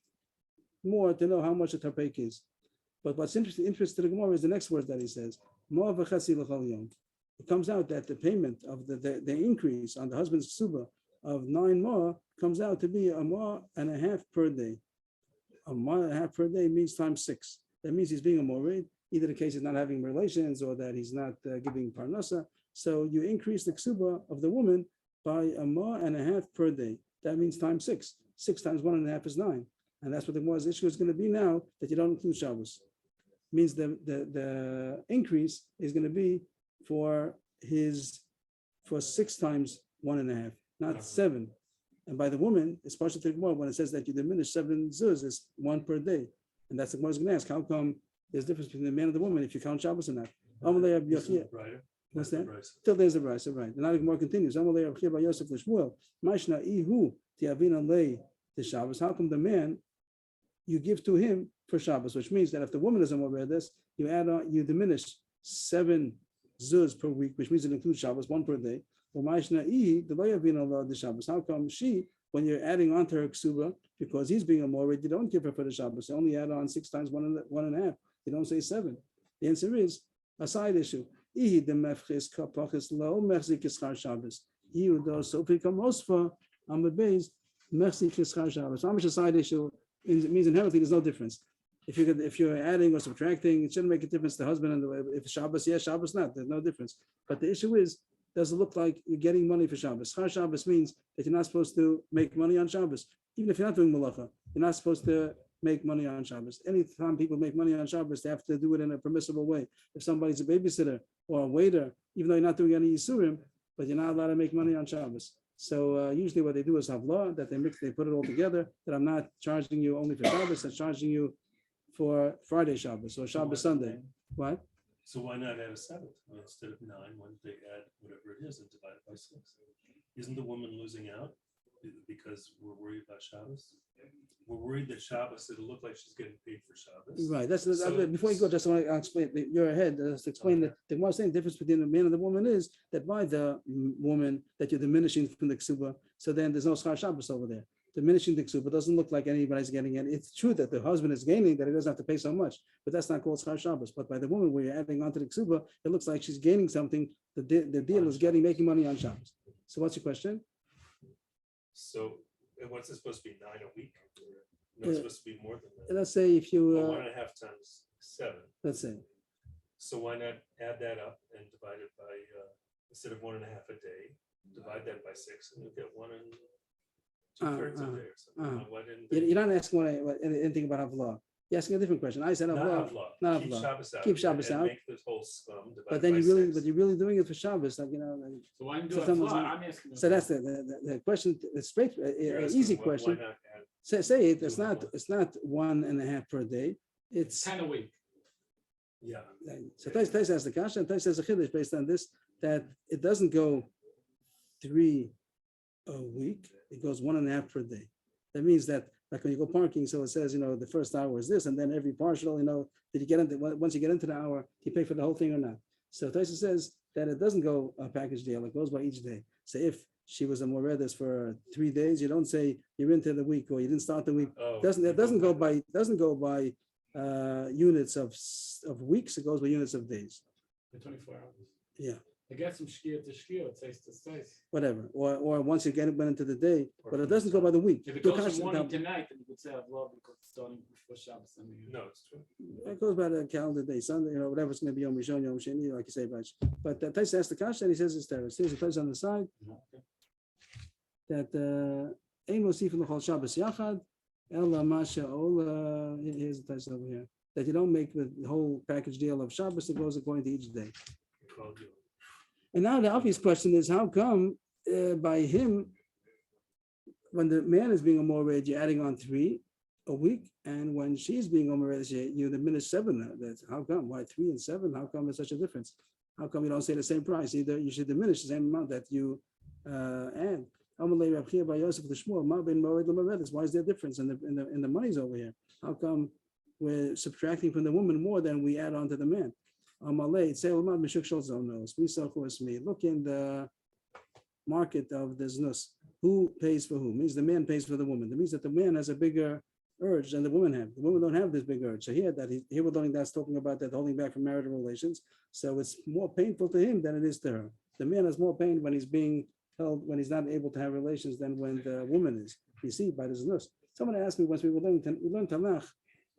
more to know how much a tarpek is. But what's interesting to the Gemara is the next word that he says. It comes out that the payment of the increase on the husband's ksuba of 9 more comes out to be a more and a half per day. A more and a half per day means times 6. That means he's being a moraid, either the case he's not having relations or that he's not giving parnasa. So you increase the ksuba of the woman by a more and a half per day. That means times 6. 6 times 1.5 is 9. And that's what the Gemara's issue is going to be now, that you don't include Shabbos. Means the increase is going to be for 6 times 1.5, not 7. And by the woman, it's partial to more when it says that you diminish 7 zuz, it's 1 per day. And that's the Gemara's going to ask, how come there's a difference between the man and the woman if you count Shabbos or not? Amalei Rabbi This is Yochia. the brighter. What's That's the that? brighter. Still there's a Bryce, right? And now the Gemara continues. Amalei Rabbi Yochia bar Yosef l'Shmuel. Mashna ihu tiavin alei the Shabbos. How come the man you give to him for Shabbos? Which means that if the woman doesn't wear this, you add on, you diminish 7 zuz per week, which means it includes Shabbos, 1 per day. Well, Mashna ihi the lo yavin alei the Shabbos. How come she, when you're adding on to her ksuba, because he's being a morid, you don't give her for the Shabbos. You only add on 6 times 1.5. You don't say 7. The answer is a side issue. He who does so become osfa on the base mercy Shabbos. How much a side issue it means inherently there's no difference. If you're adding or subtracting, it shouldn't make a difference to the husband and the wife. If Shabbos, yes, Shabbos not. There's no difference. But the issue is, does it look like you're getting money for Shabbos? Schar Shabbos means that you're not supposed to make money on Shabbos. Even if you're not doing malacha, you're not supposed to make money on Shabbos. Anytime people make money on Shabbos, they have to do it in a permissible way. If somebody's a babysitter or a waiter, even though you're not doing any Yisurim, but you're not allowed to make money on Shabbos. So usually what they do is have law that they put it all together, that I'm not charging you only for Shabbos, I'm charging you for Friday Shabbos or Shabbos Sunday. What? So why not add a 7th? I mean, instead of 9, why don't they add whatever it is and divide it by 6? Isn't the woman losing out because we're worried about Shabbos? We're worried that Shabbos, it'll look like she's getting paid for Shabbos. Right. That's So- before you go. Just want to explain. You're ahead. Just explain that the one saying difference between the man and the woman is that by the woman that you're diminishing from the ksuba, so then there's no schar Shabbos over there. Diminishing the ksuba doesn't look like anybody's getting it. It's true that the husband is gaining, that he doesn't have to pay so much, but that's not called schar Shabbos. But by the woman, where you're adding onto the ksuba, it looks like she's gaining something. The deal is making money on Shabbos. So what's your question? So, and what's it supposed to be, 9 a week? No, it's supposed to be more than that. Let's say if you, Well, 1.5 times 7. let's say, So why not add that up and divide it by, instead of 1.5 a day, divide that by 6 and you'll get 1 and 2/3 a day or something. Why didn't they? you're not asking anything about Havlah. You're asking a different question. I said Not Havlah. Havlah. not Keep Havlah. Shabbos out. Keep Shabbos and out. Make this whole sum divided But then by you're 6. really doing it for Shabbos, like, like, So why do So a someone's- flaw? I'm asking. so that's the question, the straight, You're an asking easy why question. not add- Say it, it's do not, Havlah. it's not 1.5 per day. It's, 10 a week. Yeah. so Tais has the kasha, and Tais has a chiddush based on this, that it doesn't go 3 a week, it goes 1.5 per day. That means that, like when you go parking, so it says, the first hour is this, and then every partial, did you get into, once you get into the hour, you pay for the whole thing or not? So Taisa says that it doesn't go a package deal, it goes by each day. So if she was a moredas for 3 days, you don't say you're into the week or you didn't start the week. Oh, It doesn't go by units of weeks, it goes by units of days. For 24 hours. Yeah. I guess from shkia to shkia, it says to stays. Whatever, or once you went into the day, Or but it from doesn't go by the week. If it Your goes kasha- from morning to night, then you could say I've loved because it's starting before Shabbos. No, it's true. It goes by the calendar day, Sunday, whatever it's going to be, Yom Rishon, Yom Sheni, like you say, but Taisa asked the kasha, and he says it's there. It says it says on the side that Ein Mosif L'Chol Shabbos Yachad, Ela Masha Ola. Here's the Taisa over here, that you don't make the whole package deal of Shabbos. It goes according to each day. Well, you- And now the obvious question is, how come by him, when the man is being a mored, you're adding on 3 a week, and when she's being a mored, you diminish 7. That's how come? Why 3 and 7? How come there's such a difference? How come you don't say the same price? Either you should diminish the same amount that you add. Why is there a difference in the monies over here? How come we're subtracting from the woman more than we add on to the man? We saw me. Look in the market of the znus. Who pays for who? Means the man pays for the woman. That means that the man has a bigger urge than the women have. The women don't have this big urge. So here we're learning that's talking about that holding back from marital relations. So it's more painful to him than it is to her. The man has more pain when he's being held, when he's not able to have relations than when the woman is. You see, by the znus. Someone asked me once we learned Tanakh,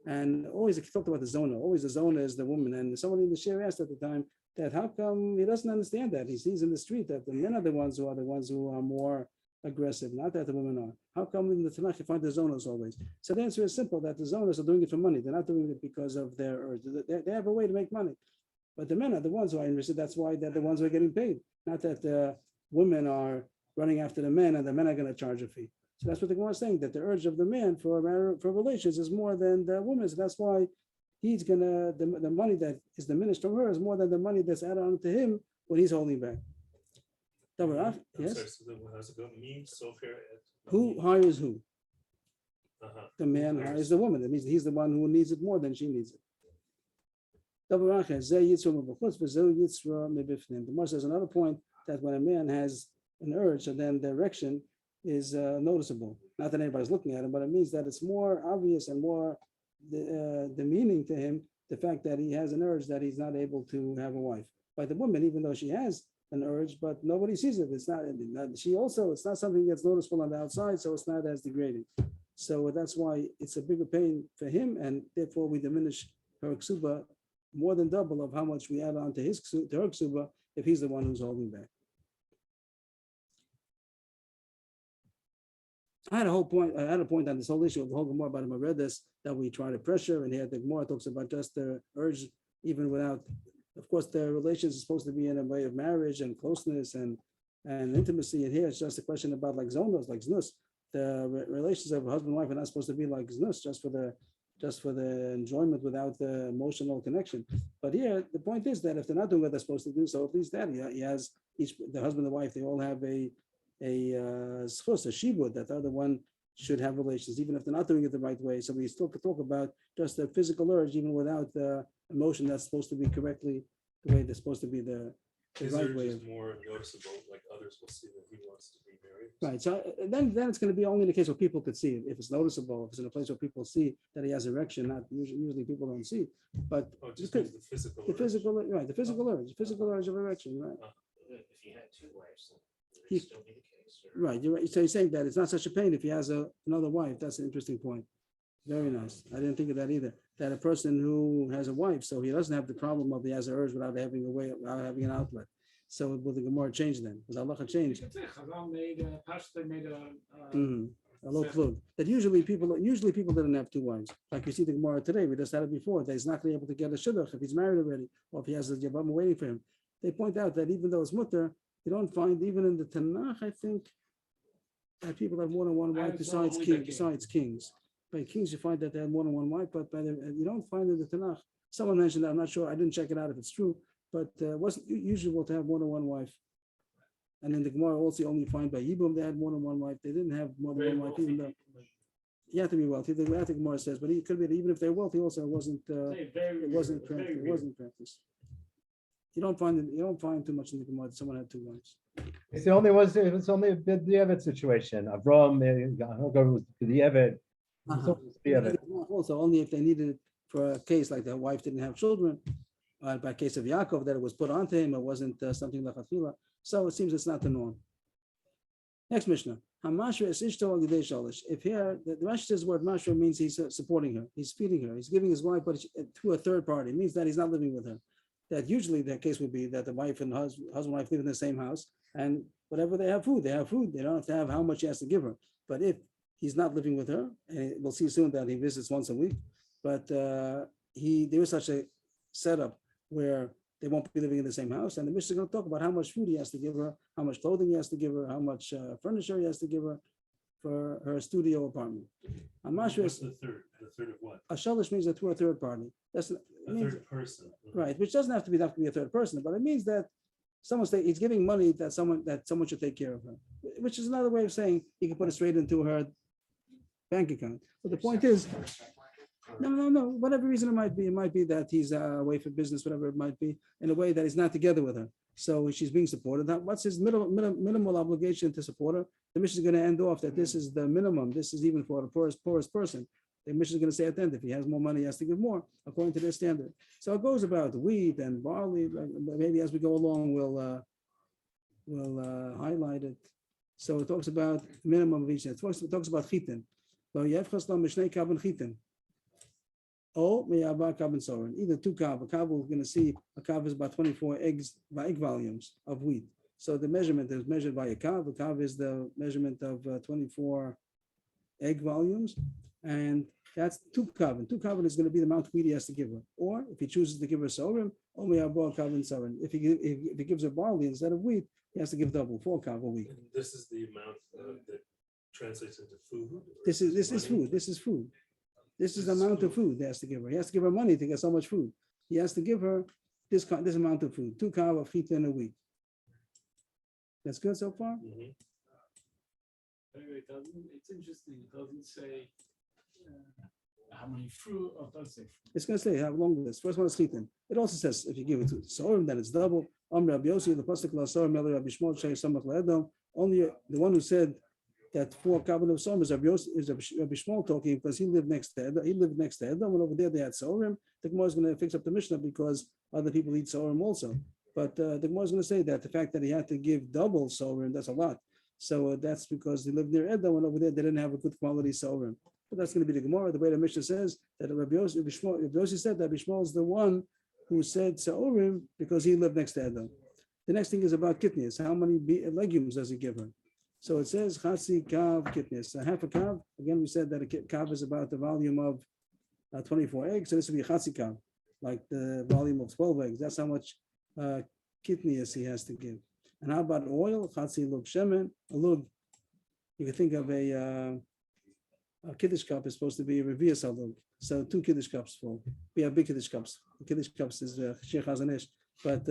and always talked about the zona. Always the zona is the woman. And someone in the share asked at the time that how come he doesn't understand that? He sees in the street that the men are the ones who are more aggressive, not that the women are. How come in the Tanakh you find the zonas always? So the answer is simple, that the zonas are doing it for money. They're not doing it because of their urge. They have a way to make money. But the men are the ones who are interested. That's why they're the ones who are getting paid. Not that the women are running after the men and the men are going to charge a fee. So that's what the Gemara is saying, that the urge of the man for relations is more than the woman's. That's why he's gonna, the money that is diminished from her is more than the money that's added on to him when he's holding back. Double off, I'm yes? sorry, so then how's it go? Me, Sofer, Who hires who? Uh-huh. The man hires the woman. That means he's the one who needs it more than she needs it. Double racha, zeh yitzra mebachutz, v'zeh yitzra mebifnim. The Gemara says another point that when a man has an urge, and then the erection is noticeable. Not that anybody's looking at him, but it means that it's more obvious and more demeaning to him, the fact that he has an urge that he's not able to have a wife. By the woman, even though she has an urge, but nobody sees it. It's not, she also, it's not something that's noticeable on the outside, so it's not as degrading. So that's why it's a bigger pain for him, and therefore we diminish her ksuba more than double of how much we add on to her ksuba if he's the one who's holding back. I had a point on this whole issue of the whole Gemara about him. I read this, that we try to pressure, and here the Gemara talks about just the urge, even without, of course, the relations is supposed to be in a way of marriage and closeness and intimacy. And here it's just a question about like zonos, like znus. The relations of husband and wife are not supposed to be like znus, just for the enjoyment without the emotional connection. But here the point is that if they're not doing what they're supposed to do, so at least that he has the husband and the wife, they all have a schus, a shibud, that the other one should have relations, even if they're not doing it the right way. So we still could talk about just the physical urge, even without the emotion that's supposed to be correctly the way they're supposed to be the His right urge way is of. more noticeable, like others will see that he wants to be married. Right. So then it's going to be only in the case where people could see it. If it's noticeable, if it's in a place where people see that he has erection, not usually people don't see. But Oh, it you just could, means the physical. the urge. physical, right, the physical urge of erection, right? If you had two wives, then He- it'd still be the case. or- Right. You're right. So you're saying that it's not such a pain if he has another wife. That's an interesting point. Very nice. I didn't think of that either. That a person who has a wife, so he doesn't have the problem of he has an urge without having without having an outlet. So will the Gemara change then? Will Allah change? Chazal made, Pashto made a Mhm. A low plug. That usually people didn't have two wives. Like you see the Gemara today, we just had it before, that he's not going to be able to get a shidduch if he's married already, or if he has a yabam waiting for him. They point out that even though it's mutter, you don't find even in the Tanakh, I think, that people have more than one wife besides kings. By kings, you find that they have more than one wife, but you don't find in the Tanakh. Someone mentioned that, I'm not sure, I didn't check it out if it's true, but it wasn't usual to have more than one wife. And in the Gemara also you only find by Yibum they had more than one wife. They didn't have more than one wife, even though you have to be wealthy. The Gemara says, but it could be that even if they're wealthy, also it wasn't practiced. You don't find too much in the Gemara that someone had two wives. It's only a bit the Eved situation. Avram, was the Eved. Also, only if they needed it for a case like the wife didn't have children, by case of Yaakov, that it was put onto him, it wasn't something like Achila. So it seems it's not the norm. Next Mishnah. Hamashra is ishto al yidei shalish. If here, the Rashi says the word mashra means he's supporting her, he's feeding her, he's giving his wife, but to a third party. It means that he's not living with her. That usually the case would be that the wife and husband and wife live in the same house, and whatever they have food, they have food. They don't have to have how much he has to give her. But if he's not living with her, and we'll see soon that he visits once a week, but there is such a setup where they won't be living in the same house, and the Mishnah is going to talk about how much food he has to give her, how much clothing he has to give her, how much furniture he has to give her for her studio apartment. What's the third? The third of what? A shalish means that to a third party. That's A third person. right, which doesn't have to be a third person, but it means that he's giving money that someone should take care of her, which is another way of saying he can put it straight into her bank account. But the point is, no, whatever reason it might be that he's away for business, whatever it might be, in a way that he's not together with her. So she's being supported. What's his minimal obligation to support her? The mission is going to end off that this is the minimum. This is even for the poorest person. The mission is going to say at the end, if he has more money, he has to give more according to their standard. So it goes about wheat and barley. Maybe as we go along, we'll highlight it. So it talks about minimum of each. It talks about chitin. Oh, either two kav. A kav, we're going to see a kav is about 24 eggs by egg volumes of wheat. So the measurement is measured by a kav. A kav is the measurement of 24 egg volumes, and that's two kav. And two kav is going to be the amount of wheat he has to give her. Or if he chooses to give her sorim, only abba kav and sorim. If he gives her barley instead of wheat, he has to give double, 4 kav a week. And this is the amount that translates into food? or This is money? food. This is food. This is the This is amount of food. food he has to give her. He has to give her money to get so much food. He has to give her this amount of food, 2 kav of chita in a week. That's good so far? Mhm. Anyway, it doesn't, it's interesting, it doesn't say how many fruit, or it does say fruit. It's going to say how long it is. First one is chitin. It also says if you give it to Sorim, then it's double. Rabbi Yossi, the pasuk la Sorim, Rabbi Shmuel, Shei Samach Le'edom. Only the one who said that 4 kavan of Sorim is Rabbi Yossi, is Rabbi Shmuel talking because he lived next to Edom. He lived next to Edom, and over there they had Sorim. The Gemara is going to fix up the Mishnah because other people eat Sorim also. But the Gemara is going to say that the fact that he had to give double Sorim, that's a lot. So that's because they lived near Edom, and over there they didn't have a good quality Sorim. But that's going to be the Gemara. The way the Mishnah says that Rabbi Yossi said that Rabbi Shmuel is the one who said Sa'orim because he lived next to Edom. The next thing is about kitnias. How many legumes does he give her? So it says Chatzi Kav kitnias. Half a kav. Again, we said that a kav is about the volume of 24 eggs. So this would be Chatzi Kav, like the volume of 12 eggs. That's how much kitnias he has to give. And how about oil? Chatzi lug shemen. A lug. You can think of a kiddush cup is supposed to be a revius alug. So 2 kiddush cups full. We have big kiddush cups. Kiddush cups is Sheikh Hazanish. But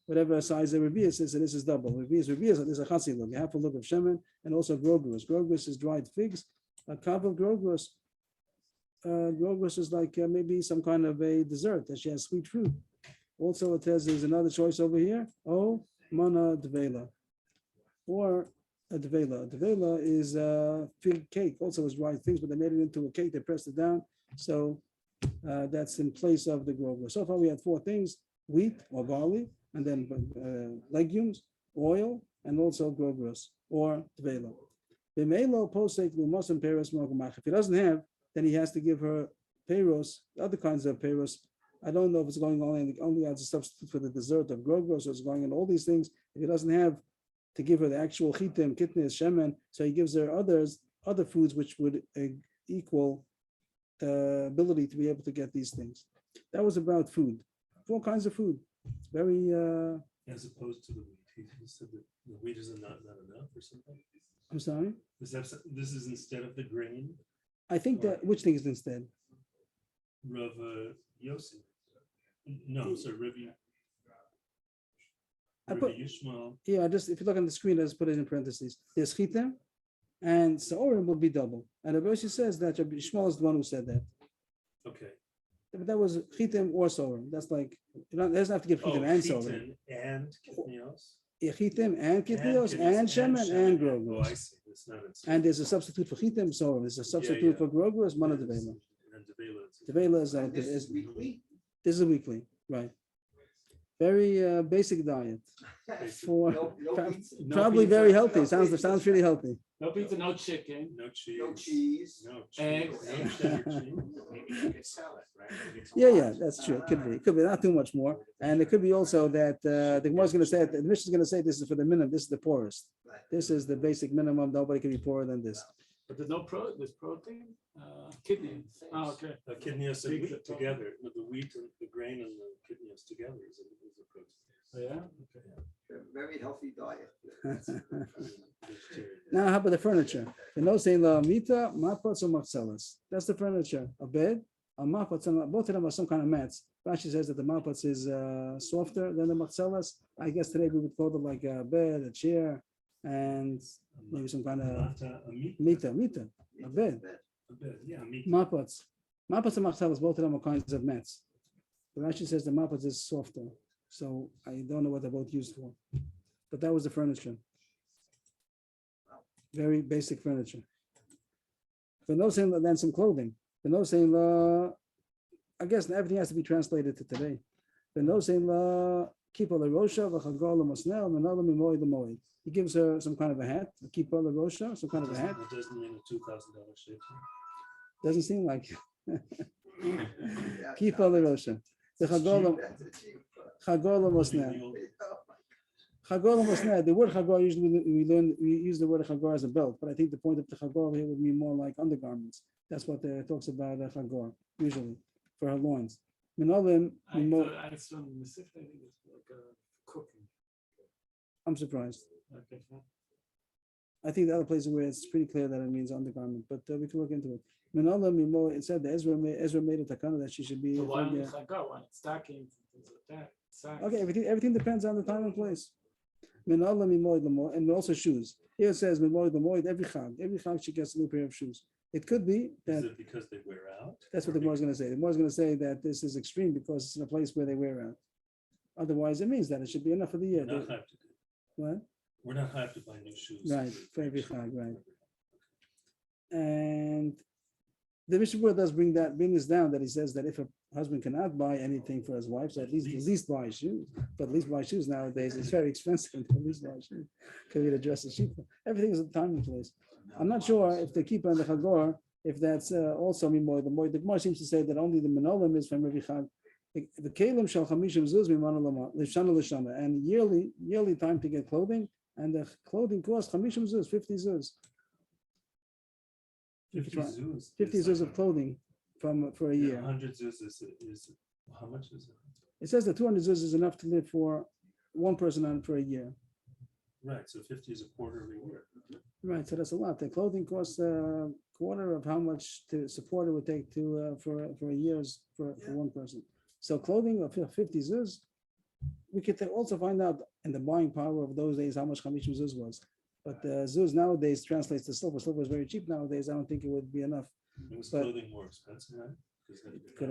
whatever size the revius is, and this is double. Revius, this is a chatzi lug. Half a lug of shemen and also grogros. Grogros is dried figs. A cup of grogros. Grogros is like maybe some kind of a dessert that she has sweet fruit. Also, it says there's another choice over here. Oh, mana devela. Or a devela. A devela is a fig cake. Also, it's dried figs, but they made it into a cake. They pressed it down. So that's in place of the grogros. So far, we had 4 things: wheat or barley, and then legumes, oil, and also grogros or devela. If he doesn't have, then he has to give her peiros, other kinds of peiros. I don't know if it's going on only as a substitute for the dessert of grogros, or it's going in all these things. If he doesn't have to give her the actual chitim, kitnis, shemen, so he gives her other foods which would equal the ability to be able to get these things. That was about food. 4 kinds of food. Very As opposed to the wheat. He said that the wheat is not enough or something. I'm sorry. This is instead of the grain. I think that which thing is instead? Rav Yossi. No, sorry, Rabbi Yishmael. Yeah, if you look on the screen, let's put it in parentheses. There's chitim, and Sa'orim will be double. And Rabbi Yossi says that Rabbi Yishmael is the one who said that. Okay. But that was chitim or Sa'orim. That's like, you doesn't have to give chitim and Sa'orim. Chitin and kitnios. Yeah, chitim and kitnios and shemen and Oh, I grogros. see. It's not. And there's a substitute for chitim, Sa'orim. There's a substitute for grogros, mana devela. And devela. Devela is And this is weekly. this is a weekly, right? Very basic diet for No pizza, No probably pizza, very healthy. no Sounds pizza. pretty healthy. No pizza, no chicken. No cheese. no cheese. No Eggs. cheese. No cheddar cheese. Maybe you could sell it, right? Maybe it's a Yeah, lot. yeah, that's true. It could be not too much more, and it could be also that the Gemara is going to say, the Mishnah is going to say, this is for the minimum. This is the poorest. Right. This is the basic minimum. Nobody can be poorer than this. But there's there's protein, kidney. Oh, okay. Kitnios and wheat together. The wheat and the grain and the kitnios together is a protein. Oh, yeah? Okay. A very healthy diet. Vegetarian. Now, how about the furniture? The no saying la mita, mapats or mapselas. That's the furniture. A bed, a mapats, and both of them are some kind of mats. Rashi says that the mapats is softer than the mapselas. I guess today we would call them like a bed, a chair, and maybe some kind of Mata, a meat. mita, a bed. A bed. Yeah, meat. Mapats. Mapats and mapselas, both of them are kinds of mats. But Rashi says the mapats is softer. So I don't know what they're both used for. But that was the furniture. Very basic furniture. For no saying then some clothing. For no saying I guess everything has to be translated to today. For no saying keep the rosha v'chagol l'mosnel v'nala mimoy l'moy. He gives her some kind of a hat, a keep the rosha, some kind of a hat. That doesn't mean a $2,000 shave. Doesn't seem like Yeah, keep no, the rosha. The chagol that's a cheap, l'mosnel. Chagor Mosneh, the word Chagor usually we use the word Chagor as a belt, but I think the point of the Chagor here would be more like undergarments. That's what talks about Chagor usually for her loins. Minolim, I saw in the Sif, I think it's like cooking. I'm surprised. Okay, fine. I think the other places where it's pretty clear that it means undergarment, but we can look into it. Minola mimo, it said that Ezra made a takana that she should be. So why only chagah, when it's stockings and things like that? Socks. Okay, everything depends on the time and place. Minola mimoid lamo, and also shoes. Here it says mimoid lamoid every chag she gets a new pair of shoes. It could be Is that it because they wear out? that's what the more is going to say. The more is going to say that this is extreme because it's in a place where they wear out. Otherwise, it means that it should be enough for the year. We're not have to do. What? We're not have to buy new shoes. Right, for every chag, right. And the Mishnah Berurah does bring this down, that he says that if a husband cannot buy anything for his wife, so at least buy shoes. But at least buy shoes nowadays, it's very expensive to at least buy shoes. Because the dress is cheaper. Everything is a time and place. I'm not sure if the kippah and the chagor, if that's also mimoy. The Gemara seems to say that only the menolim is from every chag. The kelim shel chamishim zuz mimana lama l'shana l'shana, and yearly time to get clothing, and the clothing costs chamishim zuz, 50 zuz. 50 zoos. 50 zuz of clothing for a year. 100 zoos is how much is it? It says that 200 zuz is enough to live for one person on for a year. Right, so 50 is a quarter of a year. Right, so that's a lot. The clothing costs a quarter of how much to support it would take to for a year's for one person. So clothing of 50 zuz, we could also find out in the buying power of those days how much 50 zuz was. But zuz nowadays translates to silver. Silver is very cheap nowadays. I don't think it would be enough. Was But- clothing more expensive, right? Could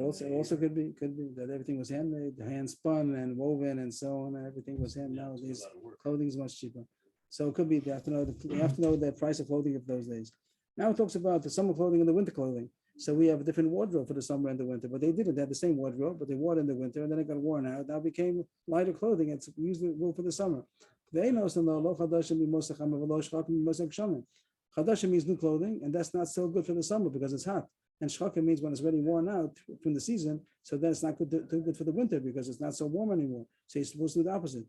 could be that everything was handmade, hand spun and woven and so on. And everything was hand. Nowadays, clothing is much cheaper. So it could be they have to know the price of clothing of those days. Now it talks about the summer clothing and the winter clothing. So we have a different wardrobe for the summer and the winter, but they didn't. They had the same wardrobe, but they wore it in the winter, and then it got worn out. Now it became lighter clothing. It's usually for the summer. Chadasha means new clothing, and that's not so good for the summer because it's hot. And shchaka means when it's already worn out from the season, so then it's not too good for the winter because it's not so warm anymore. So you're supposed to do the opposite.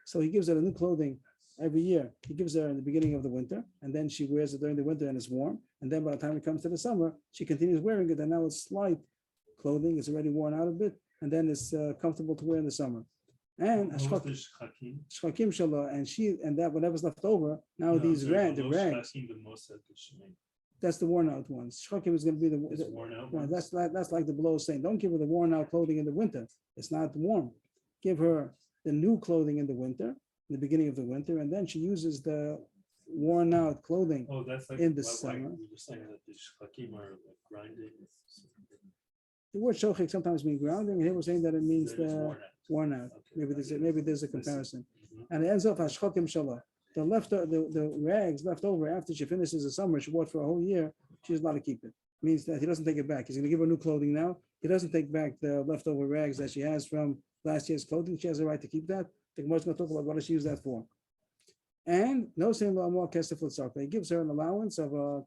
So he gives her a new clothing every year. He gives her in the beginning of the winter, and then she wears it during the winter and it's warm. And then by the time it comes to the summer, she continues wearing it, and now it's light clothing. It's already worn out a bit, and then it's comfortable to wear in the summer. And shchakim shallah, and that whatever's left over. Now the rags. That's the worn out ones. Shchakim is going to be the worn out no, ones? that's like the below saying, don't give her the worn out clothing in the winter. It's not warm. Give her the new clothing in the winter, in the beginning of the winter, and then she uses the worn out clothing. Oh, that's like in the why summer. we were saying that the shchakim are like grinding. The word shochik sometimes means grounding. Here we're saying that it means That it's the worn out. worn out. Okay. Maybe there's a comparison. And it ends up hashchokim shallah. The rags left over after she finishes the summer, she wore it for a whole year, she's allowed to keep it. Means that he doesn't take it back. He's going to give her new clothing now. He doesn't take back the leftover rags that she has from last year's clothing. She has the right to keep that. The Gemara is going to talk about what does she use that for. And no saying more kesef l'tzarka. He gives her an allowance of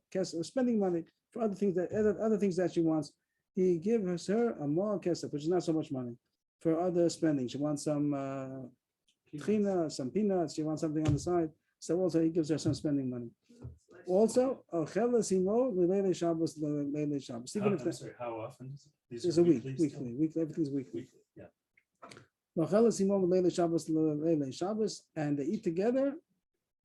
spending money for other things that she wants. He gives her a more kesef, which is not so much money, for other spending. She wants some trina, some peanuts. She wants something on the side. So also he gives her some spending money. Also, even if I'm sorry, how often is it? These it's are a week, weekly still? weekly, everything's weekly. Weekly, yeah. And they eat together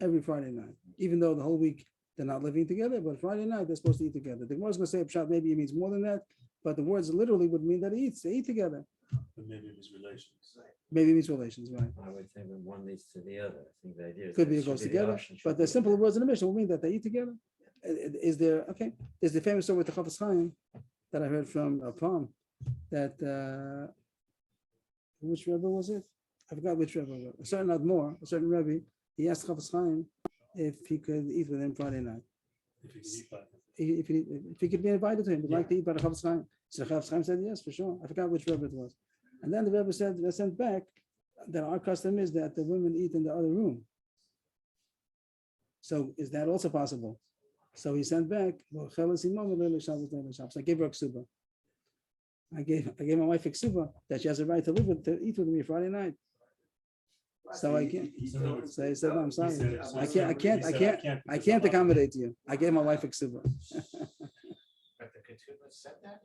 every Friday night, even though the whole week they're not living together, but Friday night they're supposed to eat together. The Gemara is going to say pshat, maybe it means more than that, but the words literally would mean that they eat together. But maybe it was relations. Maybe it means relations, right? I would think that one leads to the other. I think the idea is. Could that be it it should goes be the together, option, should but be the simple words in the Mishnah will mean that they eat together. Is there, okay, there's the famous story with the Chafetz Chaim that I heard from Palm, that, which Rebbe was it? I forgot which Rebbe was it. A certain Admor, a certain Rebbe, he asked Chafetz Chaim if he could eat with him Friday night. If you could eat by them. If he could be invited to him, he'd like to eat by the Chafetz Chaim. So the Chafetz Chaim said yes, for sure. I forgot which Rebbe it was. And then the Rebbe said, they sent back that our custom is that the women eat in the other room. So is that also possible? So he sent back, so I gave her a ksuba. I gave my wife a ksuba that she has a right to eat with me Friday night. So I can't. So he said, no, I'm sorry. I can't accommodate you. I gave my wife a ksuba. But the ketubah said that?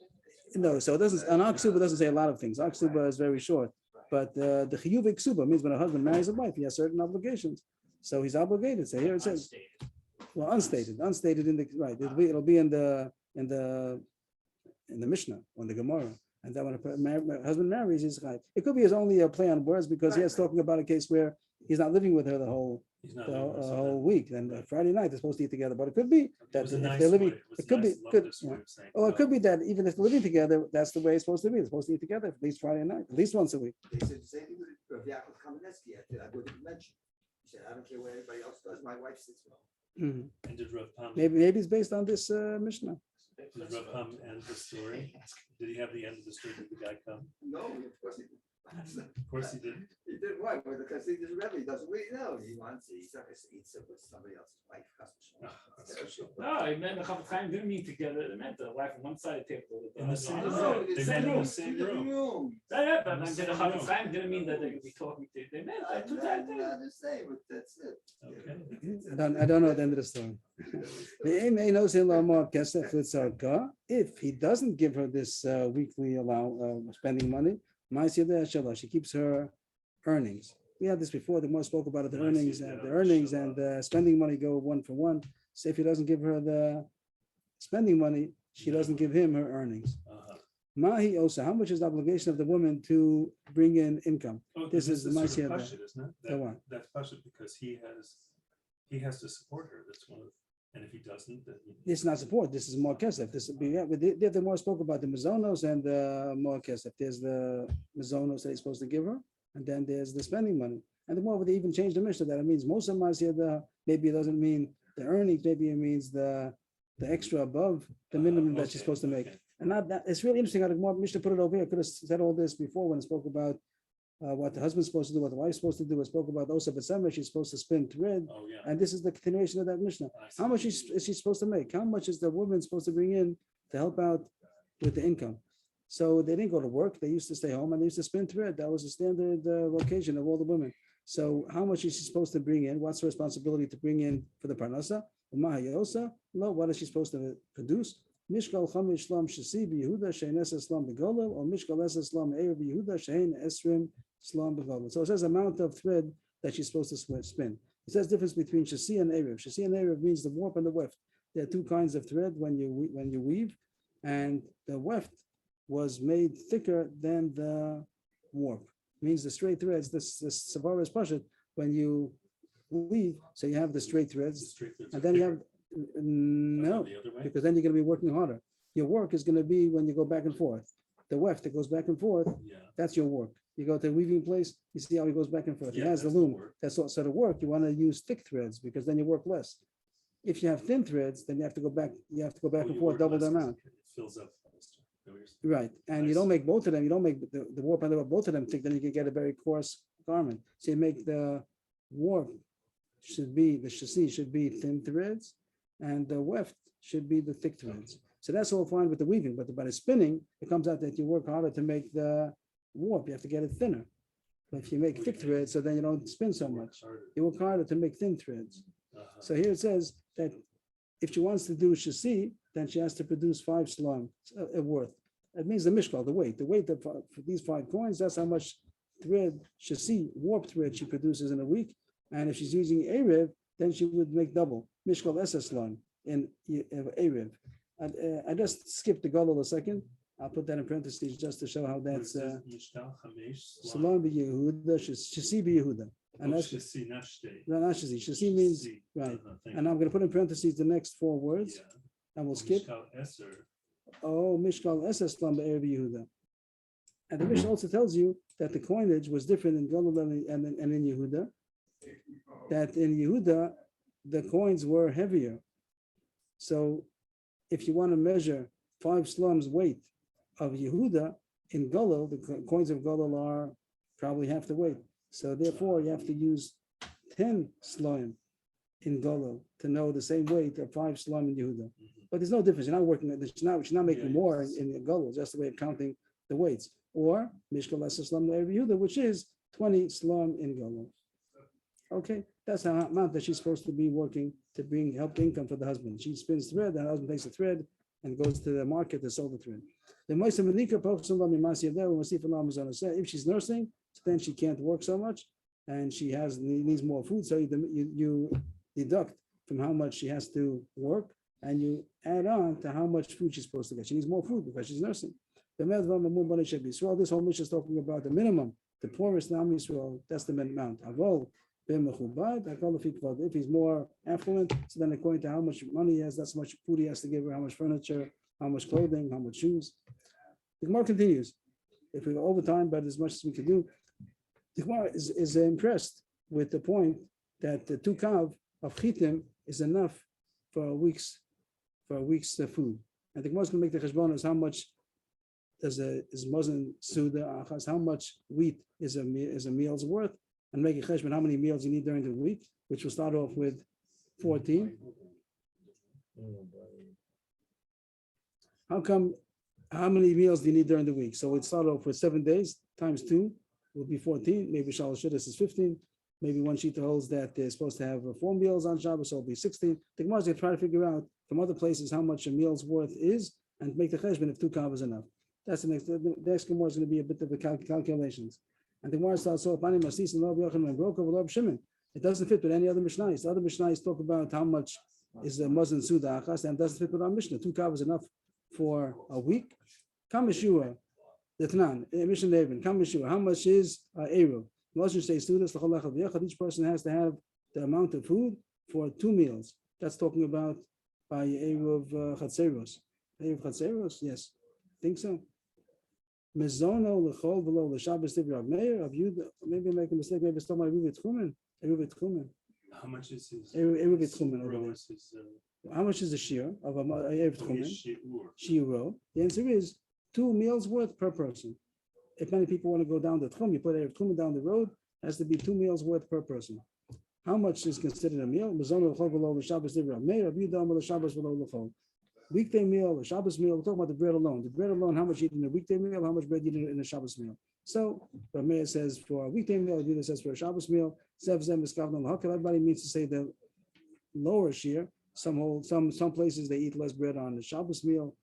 No, so it doesn't, an ksuba doesn't say a lot of things. Ksuba is very short. But the chiyuv ksuba means when a husband marries a wife, he has certain obligations. So he's obligated. So here it says, Unstated. well, unstated in the right. It'll be in the Mishnah or the Gemara. And then when a husband marries, he's right. It could be his only play on words because he is talking about a case where he's not living with her the whole He's not the living with whole someone. week. Then Friday night they're supposed to eat together. But it could be It that was a if nice they're living, way. it could be nice, could. loveless way of saying Or it no. could be that even if they're living together, that's the way it's supposed to be. They're supposed to eat together at least Friday night, at least once a week. They said the same thing with Rav Yaakov Kamenetsky at the Agudah Convention. He said, I don't care what anybody else does, my wife sits well. Mhm. And did Rav Pam, Maybe it's based on this Mishnah. did Rav Pam end the story? Did he have the end of the story? Did the guy come? No, of course he didn't. Of course he didn't. He did what? Well, because he just Rebbe, he doesn't really know. He's not gonna eat with somebody else's wife. No, he meant a couple times, didn't meet together, they meant the wife on one side of the table. with In the husband same on the room. other. They met in the same room. Yeah, but In the I did same a couple room. times, didn't mean that they could be talking to, they met, I like two times. understand, but that's it. Okay. I don't know the end of the story. The Ame knows in Lamar Kesef Litzarka. If he doesn't give her this weekly spending money, she keeps her earnings. We had this before. The more spoke about it. The earnings and the spending money go one for one. So if he doesn't give her the spending money, she doesn't give him her earnings. Uh-huh. Mahi Osa, how much is the obligation of the woman to bring in income? Oh, This is the sort of Ma'aseh Yada. Pashut, isn't it? The what? That's Pashut because he has to support her. That's one of, and if he doesn't, then he. This is not support. This is more kesef. This would be the more spoke about the mazonos and the more kesef. There's the mazonos that he's supposed to give her, and then there's the spending money. And the more they even change the Mishnah, that it means most of the maybe it doesn't mean the earnings, maybe it means the extra above the minimum that she's Okay, supposed to make. okay. And not that it's really interesting how the more Mishnah put it over here. I could have said all this before when it spoke about what the husband's supposed to do, what the wife's supposed to do. It spoke about Osa B'Sameh, she's supposed to spin thread. Oh, yeah. And this is the continuation of that Mishnah. I see. How much is she supposed to make? How much is the woman supposed to bring in to help out with the income? So they didn't go to work. They used to stay home and they used to spin thread. That was the standard vocation of all the women. So how much is she supposed to bring in? What's her responsibility to bring in for the parnasa? What is she supposed to produce? Mishkal Chamish Shlam Shasi Yehuda Shein Es Islam Begolav or Mishkal Es Islam Eir Yehuda Shein Esrim Islam Begolav. So it says amount of thread that she's supposed to spin. It says difference between Shasi and Erev. Shasi and Erev means the warp and the weft. There are two kinds of thread when you weave, and the weft was made thicker than the warp. Means the straight threads. This Savara is Pashut when you weave, so you have the straight threads, and then you have no, The other way? because then you're going to be working harder. Your work is going to be when you go back and forth. The weft that goes back and forth, Yeah. that's your work. You go to the weaving place, you see how he goes back and forth. He Yeah, has the that's the loom. work. That's all. So to work, you want to use thick threads because then you work less. If you have thin threads, then you have to go back. You have to go back Well, and you forth, work double the less 'cause amount. It fills up faster. Is that what you're saying? Right, and you I don't see. make both of them. You don't make the warp and the both of them thick. Then you can get a very coarse garment. So you make the warp the chassis should be thin threads, and the weft should be the thick threads. So that's all fine with the weaving, but by the spinning, it comes out that you work harder to make the warp. You have to get it thinner. But if you make thick threads, so then you don't spin so You work much. harder. You work harder to make thin threads. Uh-huh. So here it says that if she wants to do chassis, then she has to produce 5 slum worth. It means the mishkal, the weight. The weight of for these 5 coins, that's how much thread, chassis, warp thread she produces in a week. And if she's using Erev, then she would make double. Mishkal Eseslan in Erev. I just skipped the Galil a second. I'll put that in parentheses just to show how Where it that's says Mishtal Chamesh Salam Yehuda, Chassis Yehuda. And Oh, that's Shasi, not Shtei. no, not chassis. Chassis means Shasi. right. Thank And I'm going to put in parentheses the next 4 words, Yeah. and we'll skip. Mishkal Eser. Oh, Mishkal Eseslam Be'er Yehuda. And the Mishnah also tells you that the coinage was different in Galil and in Yehuda. That in Yehuda, the coins were heavier. So if you want to measure 5 slums weight of Yehuda, in Galil, the coins of Galil are probably half the weight. So therefore, you have to use 10 slum in Galil to know the same weight of 5 slum in Yehuda. But there's no difference. You're not working. She's not making Yeah, more in the Galil. Just the way of counting the weights. Or Mishkal Eseslam Yehuda, which is 20 slum in Galil. Okay, that's the amount that she's supposed to be working to bring help income for the husband. She spins thread, and the husband takes the thread and goes to the market to sell the thread. The if she's nursing, So then she can't work so much, and she needs more food. So you deduct from how much she has to work, and you add on to how much food she's supposed to get. She needs more food because she's nursing. This whole mission is talking about the minimum, the poorest in Am Yisrael. That's the amount. If he's more affluent, so then according to how much money he has, that's how much food he has to give her, how much furniture, how much clothing, how much shoes. The Gemara continues. If we go over time, but as much as we can do, the Gemara is impressed with the point that the 2 kav of chitim is enough for a week's food. And the Gemara is going to make the cheshbon as how much is Muslim Suda achas, how much wheat is a meal's worth, and make a cheshbon how many meals you need during the week, which will start off with 14. How many meals do you need during the week? So it start off with 7 days times 2 will be 14. Maybe Shalosh Shidduchos is 15. Maybe one sheet holds that they're supposed to have 4 meals on Shabbos, so it'll be 16. The Gemara is going to try to figure out from other places how much a meal's worth is and make the cheshbon if 2 kav is enough. That's the next. The next Gemara is going to be a bit of the calculations. And the Gemara starts off, it doesn't fit with any other Mishnahs. The other Mishnahs talk about how much is the Muslim Suda achas, and doesn't fit with our Mishnah. 2 kav is enough for a week. Kamishua, the Tanan, Mishnah David, Kamishua, how much is Eruv? Moshe says students, each person has to have the amount of food for 2 meals. That's talking about by Eruv Chatzeros. Eruv Chatzeros, yes, I think so. Mezono lechol below the Shabbos Rav Meir of you. Maybe I make a mistake. Maybe it's talking about Eruv Tchumen. Eruv Tchumen. How much is his? Eruv Tchumen. gross is, How much is the shir of a Eruv Tchumen? shiur? Shiro. The answer is 2 meals worth per person. If many people want to go down the Tchum, you put Erev Tchum down the road, it has to be 2 meals worth per person. How much is considered a meal? Weekday meal, a Shabbos meal, we're talking about the bread alone. The bread alone, how much you eat in a weekday meal, how much bread you eat in a Shabbos meal. So, Rameir says for a weekday meal, Yehuda says for a Shabbos meal, everybody means to say the lower share. Some places they eat less bread on the Shabbos meal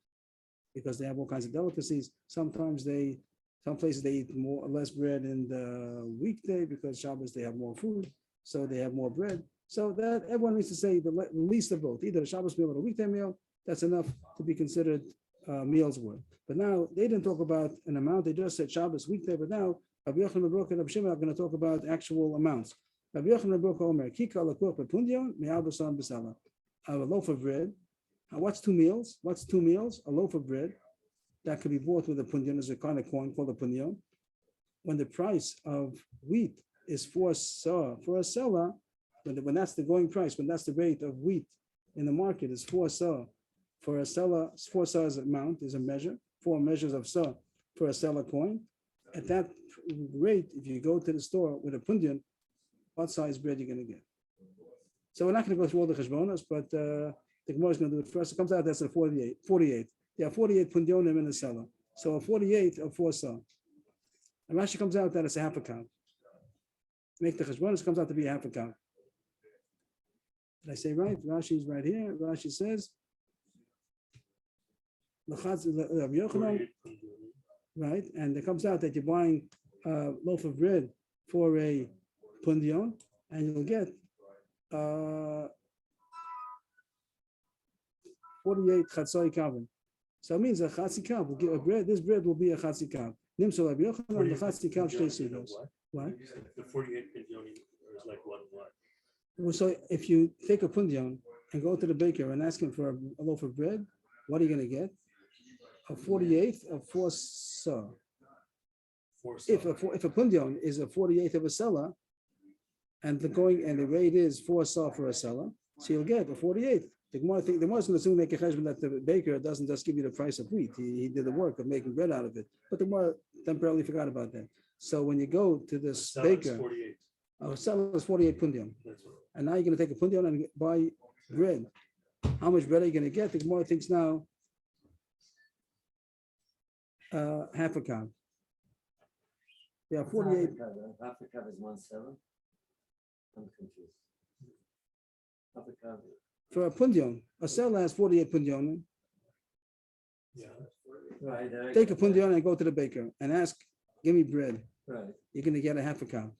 because they have all kinds of delicacies. Some places they eat less bread in the weekday because Shabbos they have more food, so they have more bread. So that everyone needs to say the least of both, either a Shabbos meal or a weekday meal. That's enough to be considered meals worth. But now they didn't talk about an amount; they just said Shabbos weekday. But now Rabbi Yochanan and Rabbi Shimon are going to talk about actual amounts. Rabbi Yochanan and Rabbi Omer, Kika lakuach bepundion me'albasan b'sala. A loaf of bread. What's 2 meals? What's 2 meals? A loaf of bread that could be bought with a pundion, is a kind of coin called a pundion. When the price of wheat is 4 sa for a seller, when that's the going price, when that's the rate of wheat in the market is 4 sa for a seller, 4 sa is amount, is a measure, 4 measures of sa for a seller coin. At that rate, if you go to the store with a pundion, what size bread you're going to get? So we're not going to go through all the cheshbonos, but the Gemara is going to do it first. It comes out that's a 48. There are 48 pundionim in the cellar. So a 48 of 4 sa. And Rashi comes out that it's a half a count. Make the cheshbonos, comes out to be a half a count. Did I say right? Rashi is right here. Rashi says, right? And it comes out that you're buying a loaf of bread for a pundion, and you'll get 48 chatzoi kavim. So it means a chatzi kav will give a bread. This bread will be a chatzi kav. Nimso Rabbi Yochanan, the chatzi kav shtei sudos. What? The 48 pidyonim is like what? Well, so if you take a pundion and go to the baker and ask him for a loaf of bread, what are you going to get? A 48th of 4 sa. If a pundion is a 48th of a seller, and the rate is 4 sa for a seller, so you'll get a 48th. The Gemara is going to assume make a cheshbon that the baker doesn't just give you the price of wheat. He did the work of making bread out of it. But the Gemara temporarily forgot about that. So when you go to this baker, a seller is 48 pundion. And now you're going to take a pundion and buy bread. How much bread are you going to get? The Gemara thinks now half a count. Yeah, 48. Half a cup is 1 7. I'm confused. Half a cup. For a pundion, a seller has 48 pundion. Yeah. Right. Take a pundion and go to the baker and ask, give me bread. Right. you're gonna get a half a kav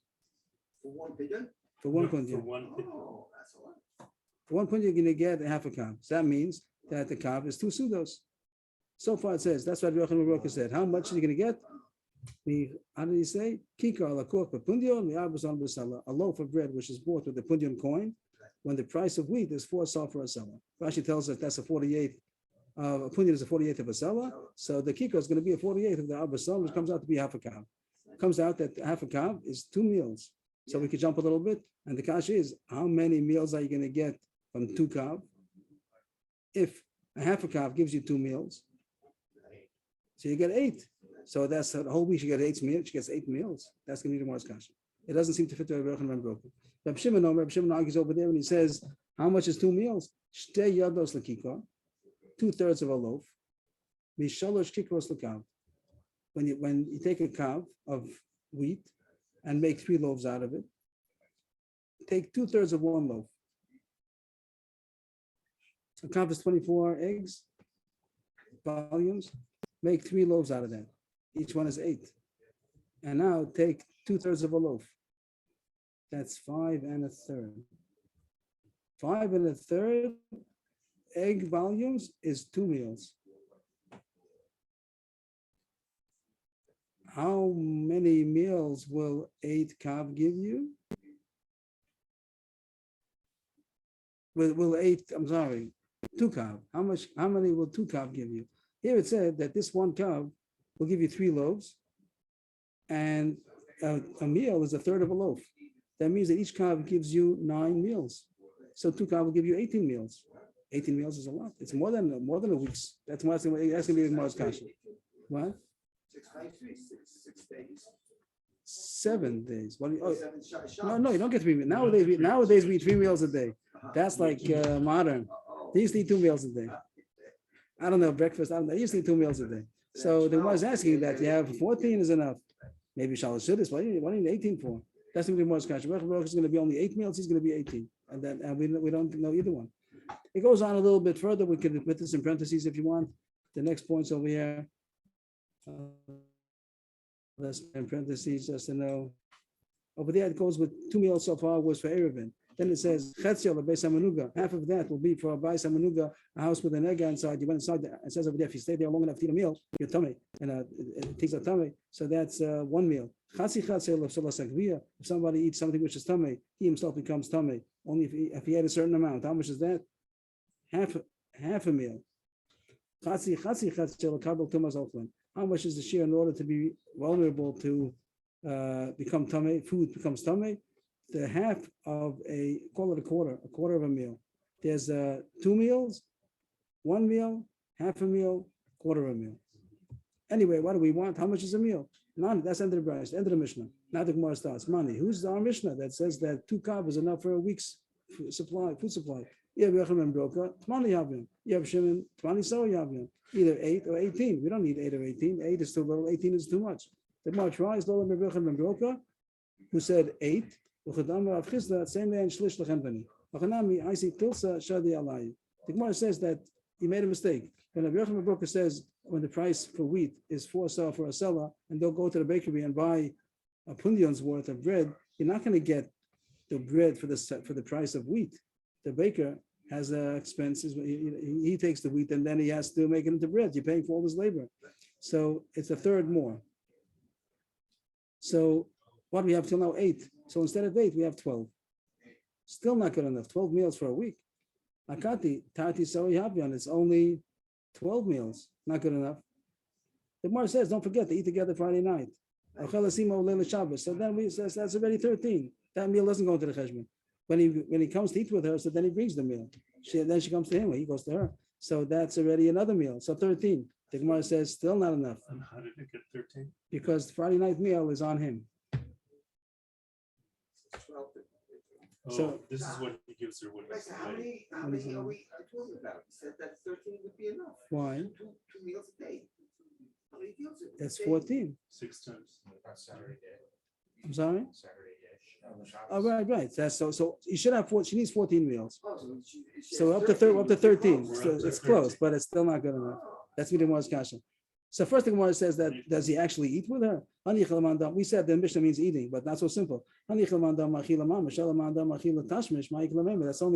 For one pigeon? for one For pundion. one, Oh, that's a lot. For one pundion, you're gonna get a half a kav. So that means that the kav is 2 sudos. So far it says, that's what Yochanan Baruch said. How much are you gonna get? How did he say? Kikar lakok pundion, mi'arbazon b'sala, a loaf of bread which is bought with the pundion coin, when the price of wheat is 4 sal for a seller. Rashi tells us that's a 48th. A pundion is a 48th of a seller, so the kikar is going to be a 48th of the arbasal, which comes out to be half a kav. Comes out that half a kav is 2 meals. So we could jump a little bit, and the kash is how many meals are you going to get from 2 kav? If a half a kav gives you 2 meals, so you get 8. So that's the whole week. She gets 8 meals. She gets 8 meals. That's going to be the Gemara's kasha. It doesn't seem to fit the Rebbe Yochanan broken. Reb Shimon argues over there, and he says, how much is 2 meals? Shtei yados lekikar, 2/3 of a loaf. Mishalosh kikros lekav. When you take a kav of wheat and make 3 loaves out of it, take 2/3 of 1 loaf. A kav is 24 eggs, volumes. Make 3 loaves out of that. Each one is 8. And now take 2/3 of a loaf. That's 5 1/3. 5 1/3 egg volumes is 2 meals. How many meals will 8 kav give you? Will 8, I'm sorry, 2 kav. How many will 2 kav give you? Here it said that this 1 kav will give you 3 loaves, and a meal is 1/3 of a loaf. That means that each kav gives you 9 meals. So 2 kav will give you 18 meals. 18 meals is a lot. It's more than a week's. That's going to be the Gemara's kasha. What? 6 times 3, 6 days. 7 days. What? Oh, 7 no, you don't get 3 meals. Nowadays we eat 3 meals a day. That's like modern. They used to eat 2 meals a day. I don't know, breakfast. I don't know. They used to eat 2 meals a day. So the Gemara is asking that you have 14 is enough. Maybe Shalosh Shuddis. What do you need 18 for? That's going to be more kasha. Baruch is going to be only 8 meals. He's going to be 18, and we don't know either one. It goes on a little bit further. We can put this in parentheses if you want. The next point's over here. That's in parentheses just to know. Over there it goes with 2 meals so far was for Erevin. Then it says Chetzio Beis Hamanuga. Half of that will be for a Beis Hamanuga, a house with an egg inside. You went inside. It says over there if you stay there long enough to eat a meal, your tummy and it takes a tummy. So that's 1 meal. If somebody eats something which is tummy, he himself becomes tummy. Only if he had a certain amount. How much is that? Half a meal. How much is the share in order to be vulnerable to become tummy? Food becomes tummy. The half of call it a quarter of a meal. There's 2 meals, 1 meal, half a meal, quarter of a meal. Anyway, what do we want? How much is a meal? None. That's end of the Brisa, end of the Mishnah. Now the Gemara starts. Money. Who's our Mishnah that says that 2 kav is enough for a week's food supply? You have Yochanan Broka, 20 yavim. You have Shimon, 20 so yavim. Either 8 or 18. We don't need 8 or 18. 8 is too little. 18 is too much. The Gemara tries Lola Yochanan Broka, who said 8. Same man shlish lechem I see tilsa shadi alai. The Gemara says that he made a mistake. When Rabbi Yochanan Broka says when the price for wheat is 4 sal for a seller, and they'll go to the bakery and buy a pundion's worth of bread, you're not going to get the bread for the price of wheat. The baker has expenses. He takes the wheat and then he has to make it into bread. You're paying for all his labor. So it's 1/3 more. So what we have till now, 8. So instead of 8, we have 12. Still not good enough. 12 meals for a week. Akati, tati sawihabian, it's only 12 meals. Not good enough. The Gemara says, don't forget to eat together Friday night. So then that's already 13. That meal doesn't go into the cheshbon. When he comes to eat with her, so then he brings the meal. Then she comes to him, he goes to her. So that's already another meal. So 13. The Gemara says still not enough. And how did it get 13? Because the Friday night meal is on him. Oh, So- this is what he gives her when Right, he's so how away. many are we talking about? He said that 13 would be enough. Why? 2 meals a day. How many meals a That's day? 14. 6 times. Saturday day. I'm sorry? Saturday day. Oh, right. That's so you should have 4. She needs 14 meals. Oh, she So has up to 13. We're So up to it's close, 13. but it's still not good enough. Oh. That's what it was, Kasha. So first thing Gemara says that, does he actually eat with her? We said the Mishnah means eating, but not so simple. That's only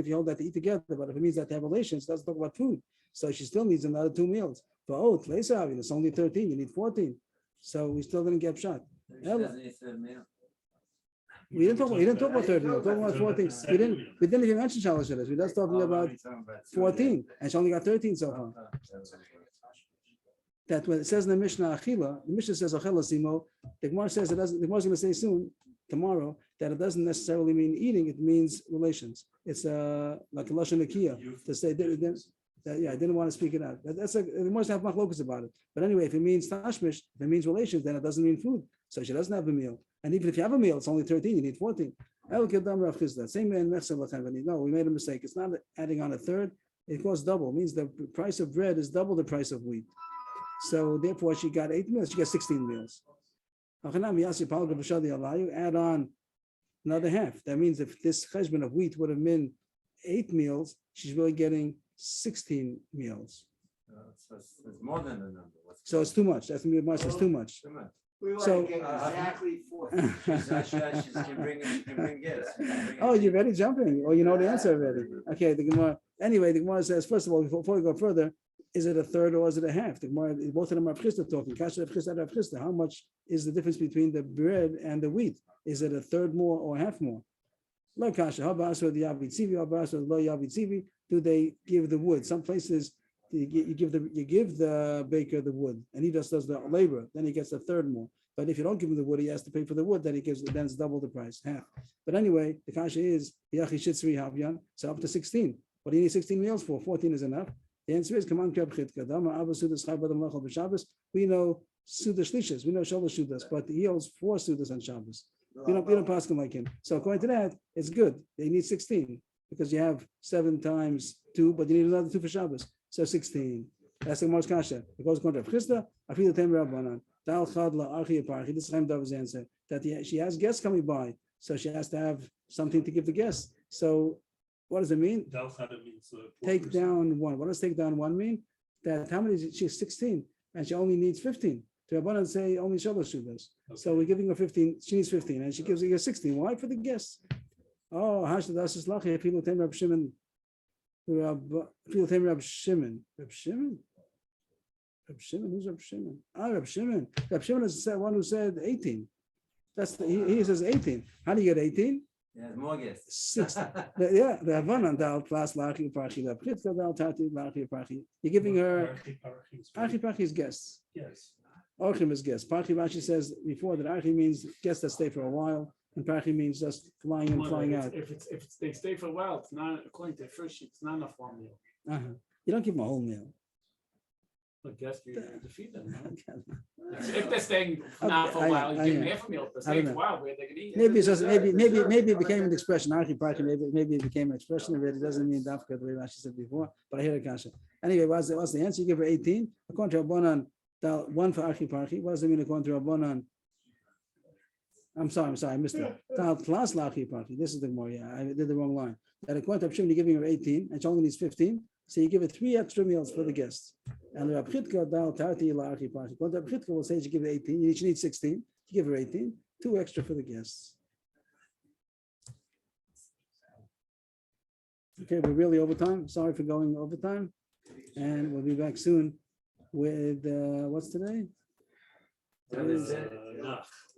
if you hold that to eat together, but if it means that they have relations, it doesn't talk about food. So she still needs another 2 meals. But it's only 13, you need 14. So we still didn't get shot. She doesn't eat third meal. We didn't talk about third meal, we talked about 14. We didn't even mention Shalosh Shidduch. We're just talking about 14, and she only got 13 so far. That when it says in the Mishnah Achila, the Mishnah says Achila Simo, the Gemara says it doesn't, the Gemara's going to say soon, tomorrow, that it doesn't necessarily mean eating, it means relations. It's like a Lashon Nakiya, to say, I didn't want to speak it out. That's a, the Gemara's have machlokas about it. But anyway, if it means tashmish, if it means relations, then it doesn't mean food. So she doesn't have a meal. And even if you have a meal, it's only 13, you need 14. Same man, no, we made a mistake. It's not adding on a third, it costs double. It means the price of bread is double the price of wheat. So therefore, she got 8 meals. She got 16 meals. You add on another half. That means if this cheshbon of wheat would have been 8 meals, she's really getting 16 meals. So it's more than the number. So it's too much. That's much. It's too much. Too much. We want So- to get exactly 4. She can bring gifts. Oh, you're already jumping. Oh, you know the answer already. Okay, the Gemara. Anyway, the Gemara says, first of all, before we go further, is it a third or is it a half? The Gemara, both of them are Chisda talking. Kasha Chisda, Rav Chisda. How much is the difference between the bread and the wheat? Is it a third more or half more? Lo Kasha. How about the Yavid Tzivi? How about the Lo Yavid Tzivi? Do they give the wood? Some places you give the baker the wood, and he just does the labor. Then he gets a third more. But if you don't give him the wood, he has to pay for the wood. Then then it's double the price, half. But anyway, the kasha is Yachi Shitzri Havyan, so up to 16. What do you need 16 meals for? 14 is enough. The answer is, come on, we know Suda Shlishas, we know Shalosh Sudas, but he holds 4 Sudas on Shabbos. We don't pass him like him. So according to that, it's good. They need 16 because you have 7 times 2, but you need another 2 for Shabbos. So 16. That's the Gemara's kasha. It goes according to Chisda. I feel the Tem Rabbanan. Dal Chadla Archi Parchi. This is Chaim David's answer that she has guests coming by, so she has to have something to give the guests. So what does it mean? Dalchada means Take down 1. What does take down 1 mean? That how many? She's 16 and she only needs 15. To Rabbanan say only Shalosh Shudas. So we're giving her 15. She needs 15, and she gives her 16. Why? For the guests. Oh, Hashdadas is lucky. If you look at Rab Shimon, Rab Shimon. Rab Shimon, who's Rab Shimon? Rab Shimon. Rab Shimon is the one who said 18. That's he says 18. How do you get 18? Yeah, more guests. 6. The Havanan dal class lachi parchi la pritka dal tati lachi parchi. You're giving her Archi Parchi's guests. Yes. Orchim is guests. Parchi Rashi says before that Archi means guests that stay for a while, and Parchi means just flying in, flying out. If they stay for a while, it's not according to the first sheet. It's not enough for a meal. You don't give them a whole meal. I guess you defeat them. If they're staying not for a while, you give them half a meal. If they're staying for a while, where they can eat. Maybe it's just maybe it became an expression. Archi Parchi, maybe it became an expression of it. It doesn't mean dafka the way Rashi said before. But I hear the kasha. Anyway, what's the answer? You give her 18. According to Rabbanan, 1 for Archi Parchi. What does it mean according to Rabbanan? I'm sorry, I missed it. Class Lachi Parchi. This is the more. Yeah, I did the wrong line. That according to Rabshim, you're giving her 18, and she only needs 15. So you give her 3 extra meals for the guests. And the Rabchitka dal tarti Lachi Parchi. According to Rabchitka, will say you give her 18. She needs 16. You give her 18. 2 extra for the guests. Okay, we're really overtime. Sorry for going overtime, and we'll be back soon with what's today? Yeah, that's Nach.